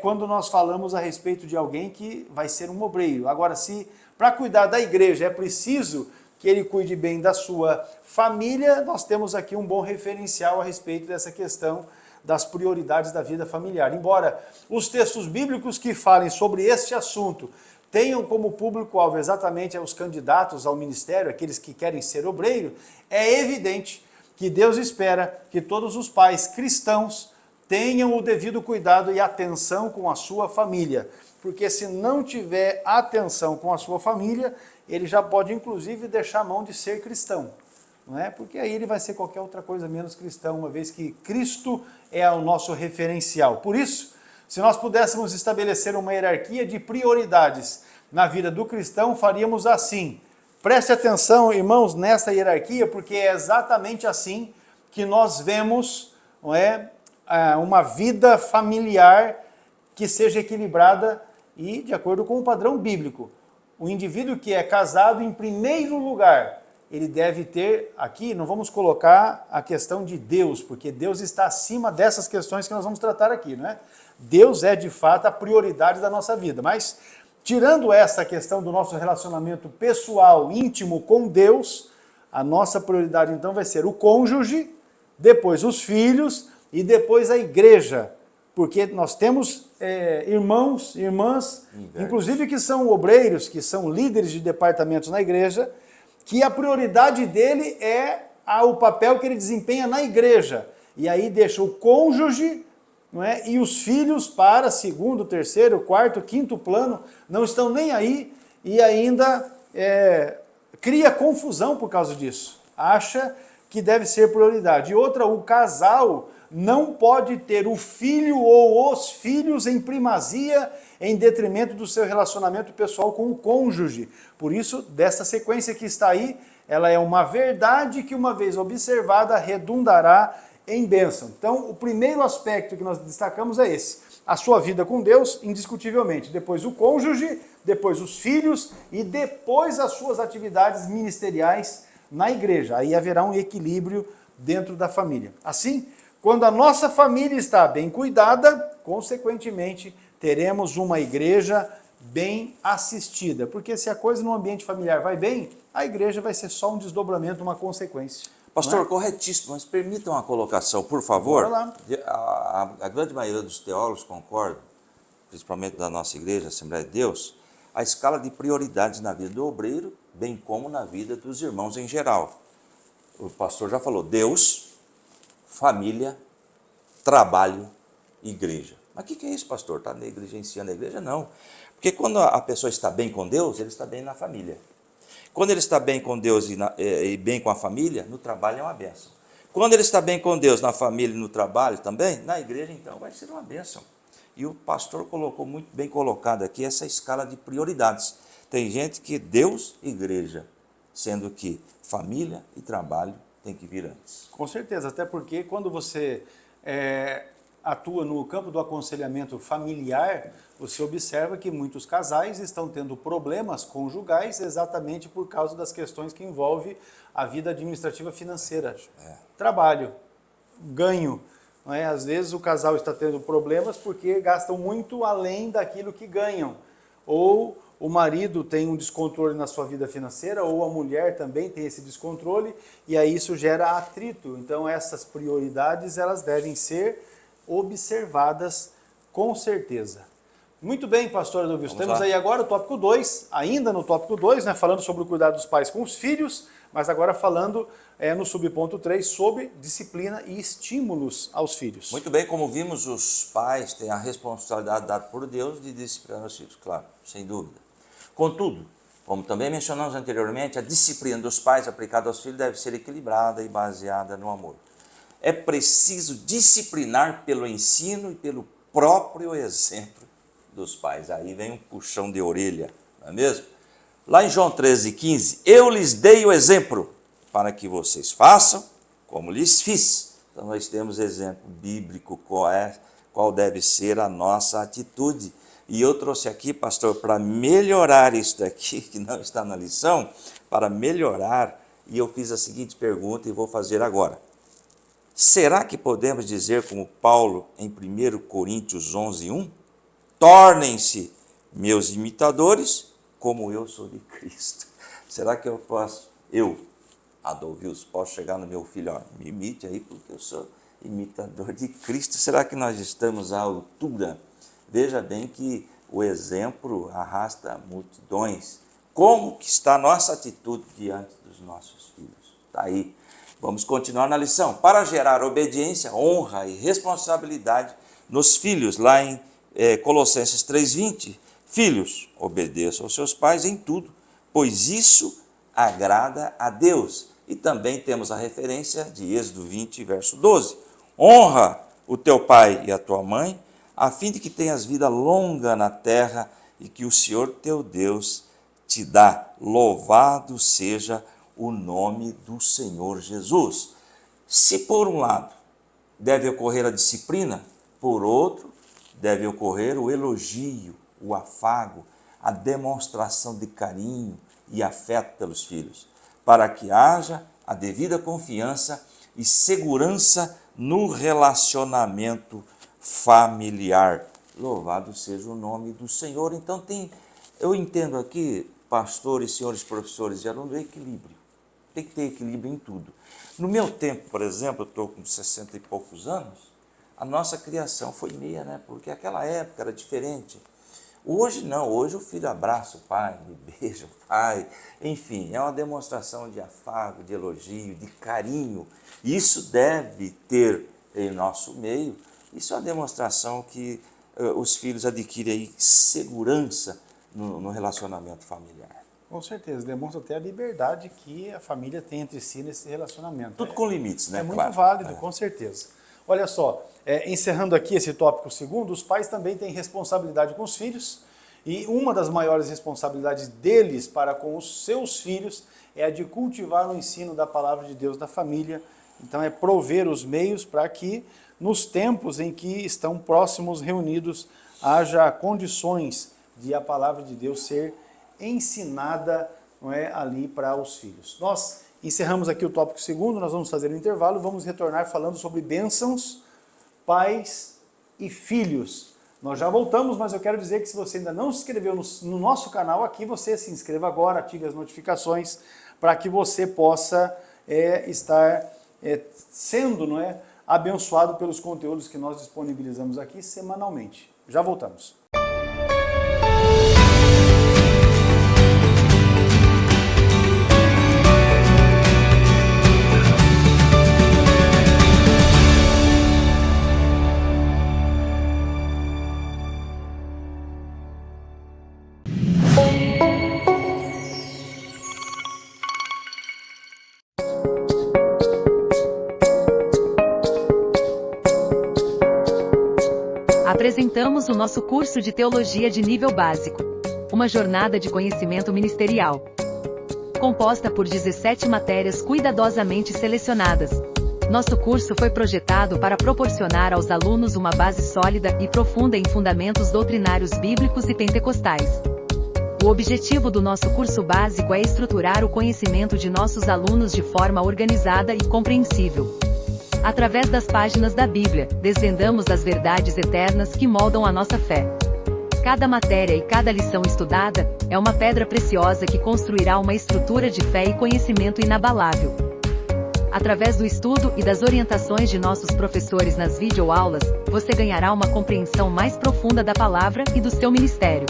quando nós falamos a respeito de alguém que vai ser um obreiro. Agora, se para cuidar da igreja é preciso que ele cuide bem da sua família, nós temos aqui um bom referencial a respeito dessa questão das prioridades da vida familiar. Embora os textos bíblicos que falem sobre este assunto tenham como público-alvo exatamente os candidatos ao ministério, aqueles que querem ser obreiro, é evidente que Deus espera que todos os pais cristãos tenham o devido cuidado e atenção com a sua família, porque se não tiver atenção com a sua família, ele já pode inclusive deixar a mão de ser cristão, não é? Porque aí ele vai ser qualquer outra coisa menos cristão, uma vez que Cristo é o nosso referencial. Por isso, se nós pudéssemos estabelecer uma hierarquia de prioridades na vida do cristão, faríamos assim. Preste atenção, irmãos, nessa hierarquia, porque é exatamente assim que nós vemos, não é, uma vida familiar que seja equilibrada e de acordo com o padrão bíblico. O indivíduo que é casado, em primeiro lugar, ele deve ter, aqui não vamos colocar a questão de Deus, porque Deus está acima dessas questões que nós vamos tratar aqui, não é? Deus é de fato a prioridade da nossa vida, mas tirando essa questão do nosso relacionamento pessoal, íntimo com Deus, a nossa prioridade então vai ser o cônjuge, depois os filhos e depois a igreja, porque nós temos irmãos, irmãs, inclusive que são obreiros, que são líderes de departamentos na igreja, que a prioridade dele é o papel que ele desempenha na igreja. E aí deixa o cônjuge, não é, e os filhos para segundo, terceiro, quarto, quinto plano, não estão nem aí e ainda cria confusão por causa disso. Acha que deve ser prioridade. E outra, o casal não pode ter o filho ou os filhos em primazia em detrimento do seu relacionamento pessoal com o cônjuge. Por isso, dessa sequência que está aí, ela é uma verdade que, uma vez observada, redundará em bênção. Então, o primeiro aspecto que nós destacamos é esse. A sua vida com Deus, indiscutivelmente. Depois o cônjuge, depois os filhos e depois as suas atividades ministeriais na igreja. Aí haverá um equilíbrio dentro da família. Assim, quando a nossa família está bem cuidada, consequentemente, teremos uma igreja bem assistida. Porque se a coisa no ambiente familiar vai bem, a igreja vai ser só um desdobramento, uma consequência. Pastor, corretíssimo, mas permitam uma colocação, por favor. Bora lá. A grande maioria dos teólogos concorda, principalmente da nossa igreja, Assembleia de Deus, a escala de prioridades na vida do obreiro, bem como na vida dos irmãos em geral. O pastor já falou, Deus, família, trabalho, igreja. Mas o que é isso, pastor? Está negligenciando a igreja? Não. Porque quando a pessoa está bem com Deus, ele está bem na família. Quando ele está bem com Deus e bem com a família, no trabalho é uma bênção. Quando ele está bem com Deus na família e no trabalho também, na igreja então vai ser uma bênção. E o pastor colocou muito bem colocado aqui essa escala de prioridades. Tem gente que Deus e igreja, sendo que família e trabalho tem que vir antes. Com certeza, até porque quando você atua no campo do aconselhamento familiar, você observa que muitos casais estão tendo problemas conjugais exatamente por causa das questões que envolvem a vida administrativa financeira. Trabalho, ganho. Não é? Às vezes o casal está tendo problemas porque gastam muito além daquilo que ganham. Ou o marido tem um descontrole na sua vida financeira, ou a mulher também tem esse descontrole, e aí isso gera atrito. Então essas prioridades elas devem ser observadas com certeza. Muito bem, pastor Edovilson. Temos lá. aí agora o tópico 2, ainda no tópico 2, né, falando sobre o cuidado dos pais com os filhos, mas agora falando no subponto 3 sobre disciplina e estímulos aos filhos. Muito bem, como vimos, os pais têm a responsabilidade dada por Deus de disciplinar os filhos, claro, sem dúvida. Contudo, como também mencionamos anteriormente, a disciplina dos pais aplicada aos filhos deve ser equilibrada e baseada no amor. É preciso disciplinar pelo ensino e pelo próprio exemplo dos pais. Aí vem um puxão de orelha, não é mesmo? Lá em João 13,15, eu lhes dei o exemplo para que vocês façam como lhes fiz. Então nós temos exemplo bíblico, qual deve ser a nossa atitude. E eu trouxe aqui, pastor, para melhorar isso daqui, que não está na lição, para melhorar, e eu fiz a seguinte pergunta e vou fazer agora. Será que podemos dizer como Paulo em 1 Coríntios 11:1? Tornem-se meus imitadores, como eu sou de Cristo. Será que eu posso, Adolvilson, posso chegar no meu filho, me imite aí, porque eu sou imitador de Cristo. Será que nós estamos à altura? Veja bem que o exemplo arrasta multidões. Como que está a nossa atitude diante dos nossos filhos? Está aí. Vamos continuar na lição. Para gerar obediência, honra e responsabilidade nos filhos, lá em Colossenses 3:20. Filhos, obedeçam aos seus pais em tudo, pois isso agrada a Deus. E também temos a referência de Êxodo 20, verso 12. Honra o teu pai e a tua mãe, a fim de que tenhas vida longa na terra e que o Senhor teu Deus te dá. Louvado seja o nome do Senhor Jesus. Se por um lado deve ocorrer a disciplina, por outro deve ocorrer o elogio, o afago, a demonstração de carinho e afeto pelos filhos, para que haja a devida confiança e segurança no relacionamento familiar. Louvado seja o nome do Senhor. Então eu entendo aqui, pastores, senhores professores e alunos, equilíbrio. Tem que ter equilíbrio em tudo. No meu tempo, por exemplo, eu estou com 60 e poucos anos, a nossa criação foi meia, né? Porque aquela época era diferente. Hoje não, hoje o filho abraça o pai, beija o pai, enfim, é uma demonstração de afago, de elogio, de carinho. Isso deve ter em nosso meio, isso é uma demonstração que os filhos adquirem aí segurança no relacionamento familiar. Com certeza, demonstra até a liberdade que a família tem entre si nesse relacionamento. Tudo com limites, né? É muito válido, com certeza. Olha só, encerrando aqui esse tópico segundo, os pais também têm responsabilidade com os filhos, e uma das maiores responsabilidades deles para com os seus filhos é a de cultivar o ensino da palavra de Deus na família. Então é prover os meios para que nos tempos em que estão próximos reunidos haja condições de a palavra de Deus ser ensinada, não é, ali para os filhos. Nós encerramos aqui o tópico segundo, nós vamos fazer um intervalo, vamos retornar falando sobre bênçãos, pais e filhos. Nós já voltamos, mas eu quero dizer que se você ainda não se inscreveu no nosso canal aqui, você se inscreva agora, ative as notificações para que você possa estar sendo, não é, abençoado pelos conteúdos que nós disponibilizamos aqui semanalmente. Já voltamos. Apresentamos o nosso curso de Teologia de Nível Básico, uma jornada de conhecimento ministerial, composta por 17 matérias cuidadosamente selecionadas. Nosso curso foi projetado para proporcionar aos alunos uma base sólida e profunda em fundamentos doutrinários bíblicos e pentecostais. O objetivo do nosso curso básico é estruturar o conhecimento de nossos alunos de forma organizada e compreensível. Através das páginas da Bíblia, desvendamos as verdades eternas que moldam a nossa fé. Cada matéria e cada lição estudada é uma pedra preciosa que construirá uma estrutura de fé e conhecimento inabalável. Através do estudo e das orientações de nossos professores nas videoaulas, você ganhará uma compreensão mais profunda da palavra e do seu ministério.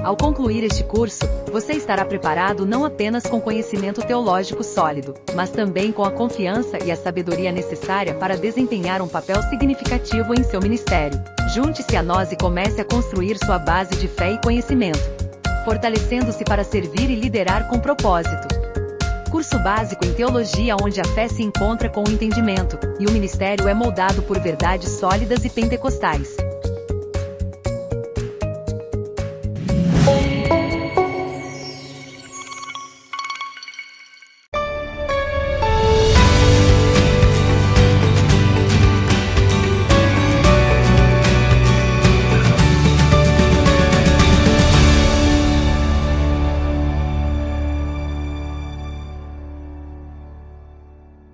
Ao concluir este curso, você estará preparado não apenas com conhecimento teológico sólido, mas também com a confiança e a sabedoria necessária para desempenhar um papel significativo em seu ministério. Junte-se a nós e comece a construir sua base de fé e conhecimento, fortalecendo-se para servir e liderar com propósito. Curso básico em teologia onde a fé se encontra com o entendimento, e o ministério é moldado por verdades sólidas e pentecostais.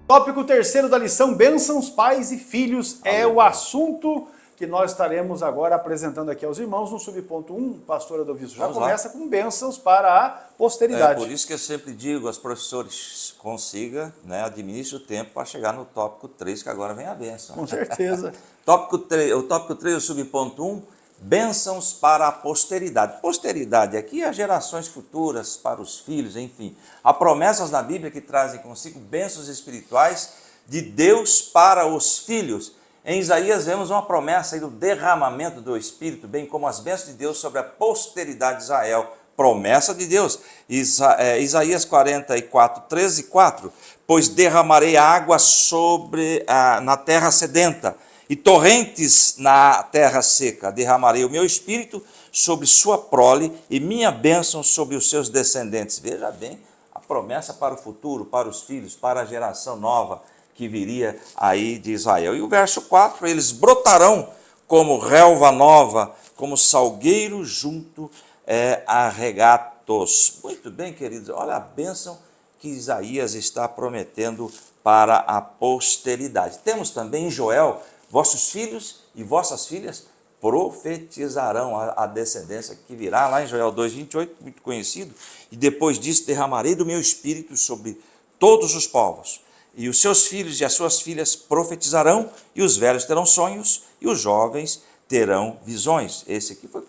Tópico terceiro da lição, bênçãos, pais e filhos, é o assunto que nós estaremos agora apresentando aqui aos irmãos no subponto 1. Pastor Adoviso, já começa com bênçãos para a posteridade. É por isso que eu sempre digo aos professores, consiga, administre o tempo para chegar no tópico 3, que agora vem a bênção. Com certeza. O tópico 3, o subponto 1, bênçãos para a posteridade. Posteridade aqui é gerações futuras, para os filhos, enfim. Há promessas na Bíblia que trazem consigo bênçãos espirituais de Deus para os filhos. Em Isaías vemos uma promessa aí do derramamento do Espírito, bem como as bênçãos de Deus sobre a posteridade de Israel. Promessa de Deus. Isaías 44, 13 e 4. Pois derramarei água na terra sedenta, e torrentes na terra seca. Derramarei o meu espírito sobre sua prole e minha bênção sobre os seus descendentes. Veja bem a promessa para o futuro, para os filhos, para a geração nova que viria aí de Israel. E o verso 4, eles brotarão como relva nova, como salgueiro junto a regatos. Muito bem, queridos, olha a bênção que Isaías está prometendo para a posteridade. Temos também em Joel, vossos filhos e vossas filhas profetizarão a descendência que virá, lá em Joel 2,28, muito conhecido. E depois disso derramarei do meu espírito sobre todos os povos. E os seus filhos e as suas filhas profetizarão, e os velhos terão sonhos, e os jovens terão visões. Esse aqui foi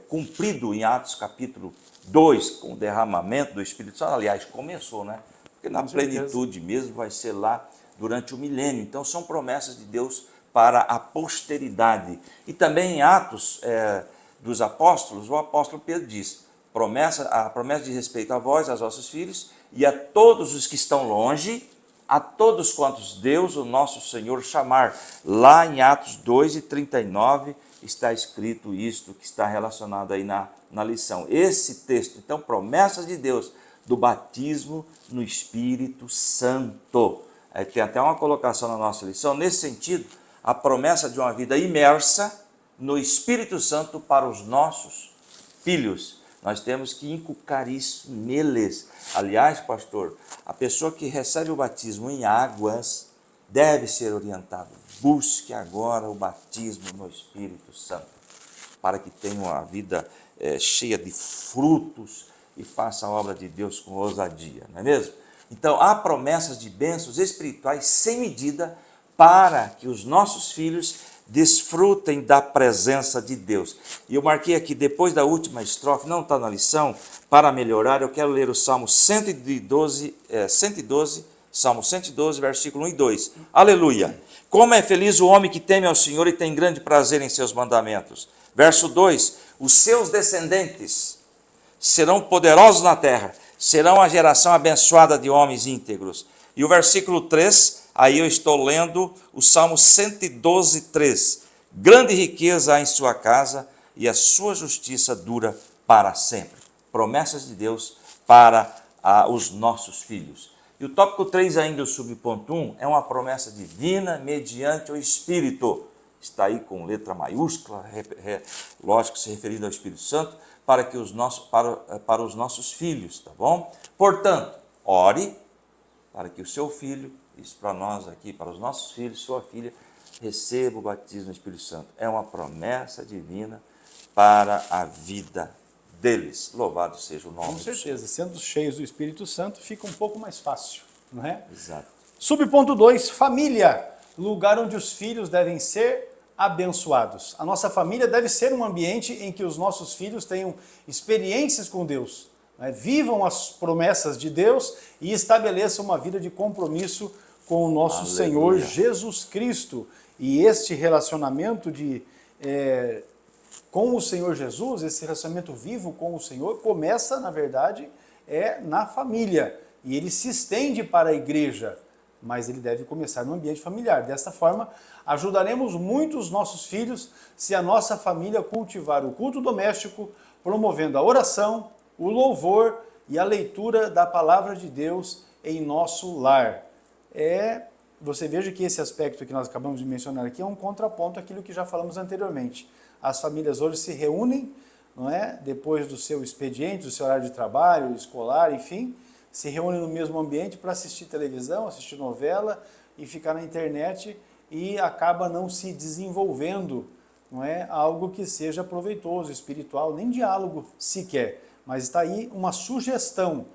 cumprido em Atos capítulo 2, com o derramamento do Espírito Santo. Aliás, começou, né? Porque na plenitude mesmo vai ser lá durante o milênio. Então, são promessas de Deus para a posteridade. E também em Atos dos Apóstolos, o apóstolo Pedro diz, a promessa de respeito a vós, aos vossos filhos, e a todos os que estão longe, a todos quantos Deus, o nosso Senhor, chamar. Lá em Atos 2:39 está escrito isto que está relacionado aí na lição. Esse texto, então, promessas de Deus do batismo no Espírito Santo. Tem até uma colocação na nossa lição, nesse sentido, a promessa de uma vida imersa no Espírito Santo para os nossos filhos. Nós temos que inculcar isso neles. Aliás, pastor, a pessoa que recebe o batismo em águas deve ser orientada. Busque agora o batismo no Espírito Santo, para que tenha uma vida cheia de frutos e faça a obra de Deus com ousadia, não é mesmo? Então, há promessas de bênçãos espirituais sem medida para que os nossos filhos desfrutem da presença de Deus. E eu marquei aqui, depois da última estrofe, não está na lição, para melhorar, eu quero ler o Salmo 112, Salmo 112, versículo 1 e 2. Aleluia! Como é feliz o homem que teme ao Senhor e tem grande prazer em seus mandamentos. Verso 2, os seus descendentes serão poderosos na terra, serão a geração abençoada de homens íntegros. E o versículo 3, aí eu estou lendo o Salmo 112, 3. Grande riqueza há em sua casa e a sua justiça dura para sempre. Promessas de Deus para os nossos filhos. E o tópico 3 ainda, o subponto 1, é uma promessa divina mediante o Espírito. Está aí com letra maiúscula, lógico, se referindo ao Espírito Santo, para os nossos filhos, tá bom? Portanto, ore para que o seu filho, isso para nós aqui, para os nossos filhos, sua filha, receba o batismo no Espírito Santo. É uma promessa divina para a vida deles. Louvado seja o nome Com do Senhor. certeza, sendo cheios do Espírito Santo, fica um pouco mais fácil, não é? Exato. Subponto 2, família, lugar onde os filhos devem ser abençoados. A nossa família deve ser um ambiente em que os nossos filhos tenham experiências com Deus, né? Vivam as promessas de Deus e estabeleçam uma vida de compromisso com o nosso Aleluia. Senhor Jesus Cristo. E este relacionamento com o Senhor Jesus, esse relacionamento vivo com o Senhor, começa, na verdade, na família. E ele se estende para a igreja, mas ele deve começar no ambiente familiar. Desta forma, ajudaremos muito os nossos filhos se a nossa família cultivar o culto doméstico, promovendo a oração, o louvor e a leitura da palavra de Deus em nosso lar. Você veja que esse aspecto que nós acabamos de mencionar aqui é um contraponto àquilo que já falamos anteriormente. As famílias hoje se reúnem, não é? Depois do seu expediente, do seu horário de trabalho, escolar, enfim, se reúnem no mesmo ambiente para assistir televisão, assistir novela e ficar na internet e acaba não se desenvolvendo, não é? Algo que seja proveitoso, espiritual, nem diálogo sequer. Mas está aí uma sugestão.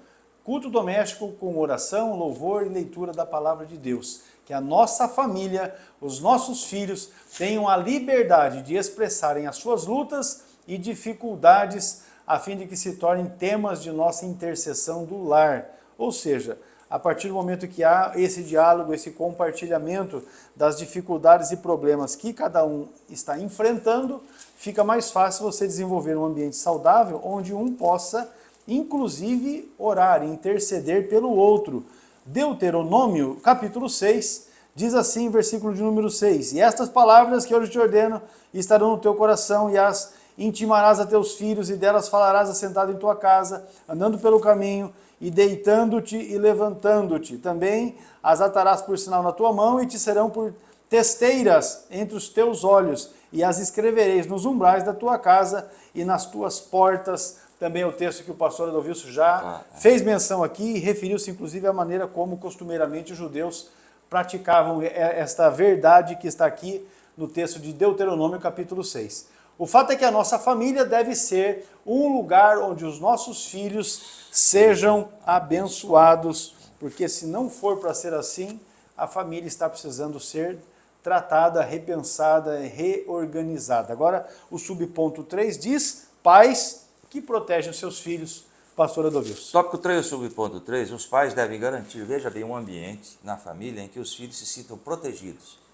Culto doméstico com oração, louvor e leitura da palavra de Deus. Que a nossa família, os nossos filhos, tenham a liberdade de expressarem as suas lutas e dificuldades a fim de que se tornem temas de nossa intercessão do lar. Ou seja, a partir do momento que há esse diálogo, esse compartilhamento das dificuldades e problemas que cada um está enfrentando, fica mais fácil você desenvolver um ambiente saudável onde um possa, inclusive, orar, interceder pelo outro. Deuteronômio, capítulo 6, diz assim, versículo de número 6, e estas palavras que hoje te ordeno estarão no teu coração e as intimarás a teus filhos e delas falarás assentado em tua casa, andando pelo caminho e deitando-te e levantando-te. Também as atarás por sinal na tua mão e te serão por testeiras entre os teus olhos e as escrevereis nos umbrais da tua casa e nas tuas portas. Também é o texto que o pastor Adalvilson já fez menção aqui e referiu-se inclusive à maneira como costumeiramente os judeus praticavam esta verdade que está aqui no texto de Deuteronômio capítulo 6. O fato é que a nossa família deve ser um lugar onde os nossos filhos sejam abençoados, porque se não for para ser assim, a família está precisando ser tratada, repensada, reorganizada. Agora, o subponto 3 diz, pais que protegem os seus filhos, pastor Adalvilson. Tópico 3, subponto 3, os pais devem garantir, veja bem, um ambiente na família em que os filhos se sintam protegidos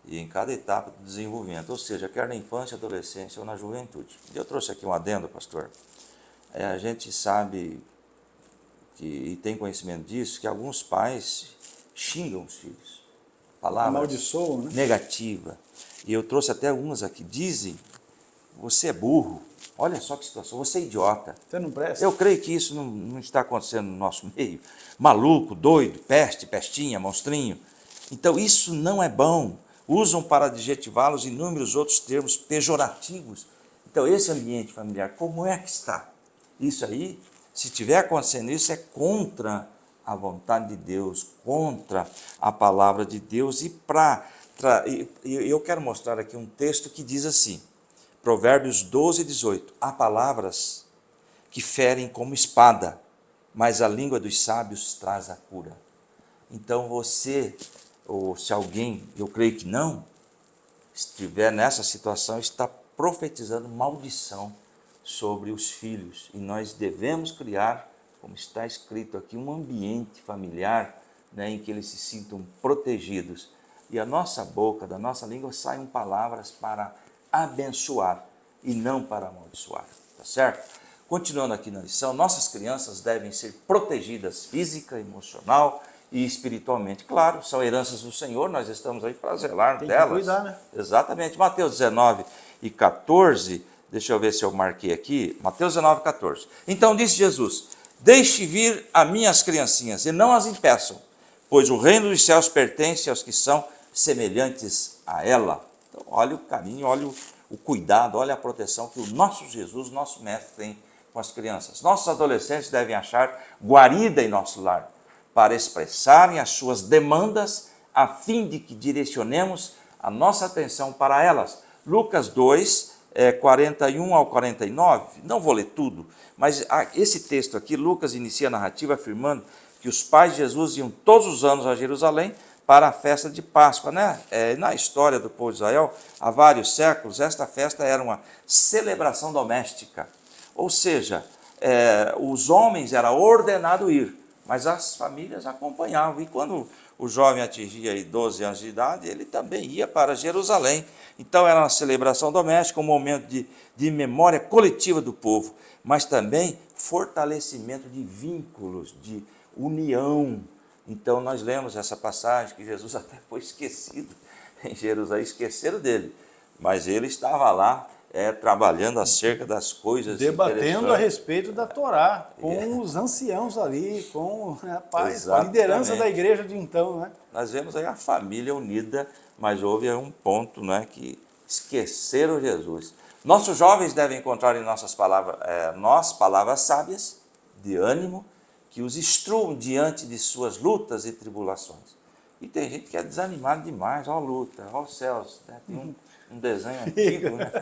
e em cada etapa do desenvolvimento, ou seja, quer na infância, adolescência ou na juventude. Eu trouxe aqui um adendo, pastor. A gente sabe e tem conhecimento disso, que alguns pais xingam os filhos. Palavras amaldiçoam, né? Negativa. E eu trouxe até algumas aqui. Dizem, você é burro. Olha só que situação, você é idiota. Você não presta? Eu creio que isso não está acontecendo no nosso meio. Maluco, doido, peste, pestinha, monstrinho. Então isso não é bom. Usam para adjetivá-los inúmeros outros termos pejorativos. Então esse ambiente familiar, como é que está? Isso aí, se estiver acontecendo isso, é contra a vontade de Deus, contra a palavra de Deus. E eu quero mostrar aqui um texto que diz assim, Provérbios 12, 18. Há palavras que ferem como espada, mas a língua dos sábios traz a cura. Então você, ou se alguém, eu creio que não, estiver nessa situação, está profetizando maldição sobre os filhos. E nós devemos criar, como está escrito aqui, um ambiente familiar, né, em que eles se sintam protegidos. E a nossa boca, da nossa língua, saiam palavras para abençoar e não para amaldiçoar, tá certo? Continuando aqui na lição, nossas crianças devem ser protegidas física, emocional e espiritualmente. Claro, são heranças do Senhor, nós estamos aí para zelar Tem delas. que cuidar, né? Exatamente. Mateus 19 e 14, deixa eu ver se eu marquei aqui, Mateus 19, 14. Então disse Jesus, deixe vir a minhas criancinhas e não as impeçam, pois o reino dos céus pertence aos que são semelhantes a ela. Então, olha o carinho, olha o cuidado, olha a proteção que o nosso Jesus, nosso mestre, tem com as crianças. Nossos adolescentes devem achar guarida em nosso lar para expressarem as suas demandas a fim de que direcionemos a nossa atenção para elas. Lucas 2, 41 ao 49, não vou ler tudo, mas esse texto aqui, Lucas inicia a narrativa afirmando que os pais de Jesus iam todos os anos a Jerusalém para a festa de Páscoa, né? Na história do povo de Israel, há vários séculos, esta festa era uma celebração doméstica, ou seja, os homens era ordenado ir, mas as famílias acompanhavam, e quando o jovem atingia aí 12 anos de idade, ele também ia para Jerusalém. Então era uma celebração doméstica, um momento de memória coletiva do povo, mas também fortalecimento de vínculos, de união. Então nós lemos essa passagem que Jesus até foi esquecido em Jerusalém, esqueceram dele, mas ele estava lá trabalhando acerca das coisas debatendo a respeito da Torá, com os anciãos ali, com a liderança da igreja de então, né? Nós vemos aí a família unida, mas houve um ponto, né, que esqueceram Jesus. Nossos jovens devem encontrar em nossas palavras, palavras sábias, de ânimo, que os instruam diante de suas lutas e tribulações. E tem gente que é desanimada demais, ó luta, ó céus, né? Tem um desenho antigo, né?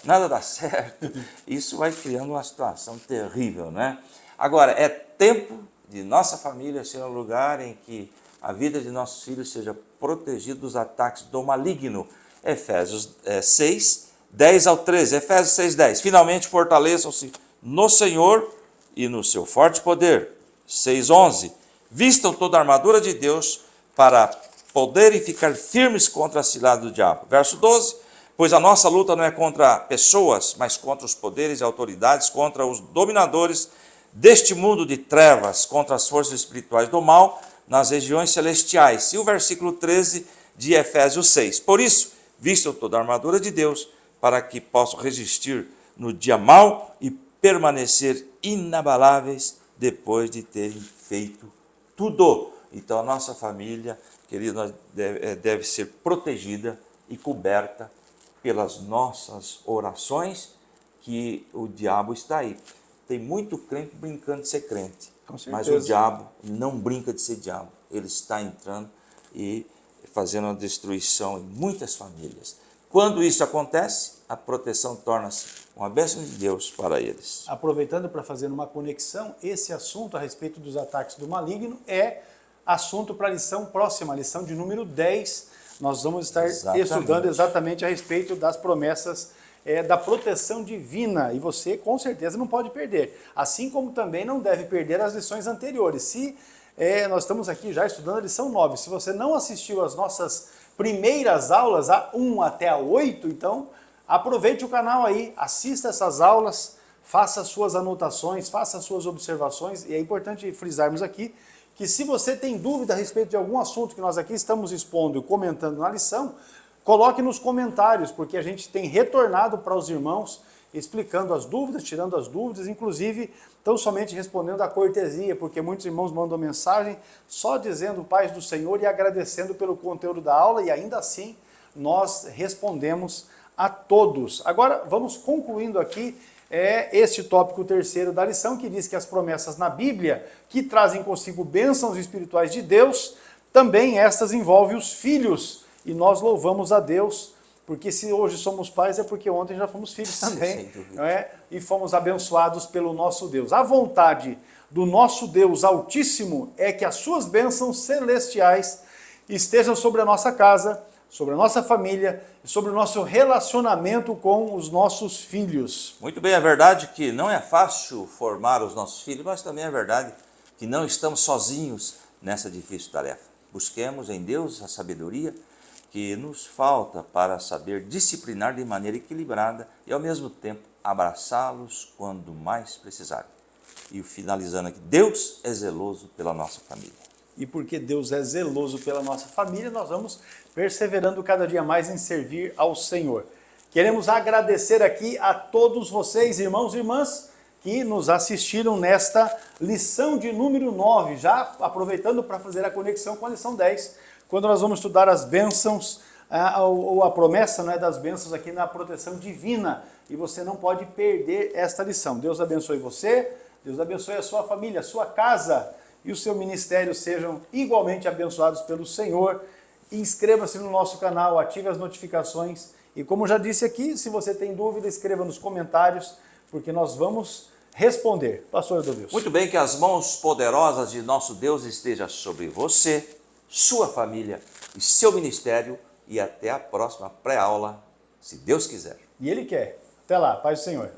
Nada dá certo. Isso vai criando uma situação terrível, né? Agora, é tempo de nossa família ser um lugar em que a vida de nossos filhos seja protegida dos ataques do maligno. Efésios 6, 10 ao 13. Efésios 6, 10. Finalmente fortaleçam-se no Senhor e no seu forte poder. 6, 11. Vistam toda a armadura de Deus para poderem ficar firmes contra a cilada do diabo. Verso 12. Pois a nossa luta não é contra pessoas, mas contra os poderes e autoridades, contra os dominadores deste mundo de trevas, contra as forças espirituais do mal nas regiões celestiais. E o versículo 13 de Efésios 6. Por isso, vistam toda a armadura de Deus, para que possam resistir no dia mau e permanecer inabaláveis depois de terem feito tudo. Então a nossa família, querida, deve ser protegida e coberta pelas nossas orações, que o diabo está aí. Tem muito crente brincando de ser crente, mas o diabo não brinca de ser diabo. Ele está entrando e fazendo uma destruição em muitas famílias. Quando isso acontece, a proteção torna-se uma bênção de Deus para eles. Aproveitando para fazer uma conexão, esse assunto a respeito dos ataques do maligno é assunto para a lição próxima, a lição de número 10. Nós vamos estar estudando exatamente a respeito das promessas da proteção divina, e você com certeza não pode perder, assim como também não deve perder as lições anteriores. Nós estamos aqui já estudando a lição 9, se você não assistiu às nossas primeiras aulas, a 1 até a 8, então aproveite o canal aí, assista essas aulas, faça suas anotações, faça suas observações, e é importante frisarmos aqui que se você tem dúvida a respeito de algum assunto que nós aqui estamos expondo e comentando na lição, coloque nos comentários, porque a gente tem retornado para os irmãos, explicando as dúvidas, tirando as dúvidas, inclusive tão somente respondendo à cortesia, porque muitos irmãos mandam mensagem só dizendo paz do Senhor e agradecendo pelo conteúdo da aula, e ainda assim nós respondemos a todos. Agora vamos concluindo aqui este tópico terceiro da lição, que diz que as promessas na Bíblia, que trazem consigo bênçãos espirituais de Deus, também estas envolvem os filhos, e nós louvamos a Deus, porque se hoje somos pais é porque ontem já fomos filhos também, não é? E fomos abençoados pelo nosso Deus. A vontade do nosso Deus Altíssimo é que as suas bênçãos celestiais estejam sobre a nossa casa, sobre a nossa família e sobre o nosso relacionamento com os nossos filhos. Muito bem, é verdade que não é fácil formar os nossos filhos, mas também é verdade que não estamos sozinhos nessa difícil tarefa. Busquemos em Deus a sabedoria que nos falta para saber disciplinar de maneira equilibrada e, ao mesmo tempo, abraçá-los quando mais precisarem. E finalizando aqui, Deus é zeloso pela nossa família. E porque Deus é zeloso pela nossa família, nós vamos perseverando cada dia mais em servir ao Senhor. Queremos agradecer aqui a todos vocês, irmãos e irmãs, que nos assistiram nesta lição de número 9, já aproveitando para fazer a conexão com a lição 10, quando nós vamos estudar as bênçãos, ou a promessa, não é, das bênçãos aqui na proteção divina, e você não pode perder esta lição. Deus abençoe você, Deus abençoe a sua família, a sua casa, e o seu ministério sejam igualmente abençoados pelo Senhor. Inscreva-se no nosso canal, ative as notificações E como já disse aqui, se você tem dúvida, escreva nos comentários, porque nós vamos responder. Pastor Eudilson. Muito bem, que as mãos poderosas de nosso Deus estejam sobre você, sua família e seu ministério. E até a próxima pré-aula, se Deus quiser. E Ele quer. Até lá, paz do Senhor.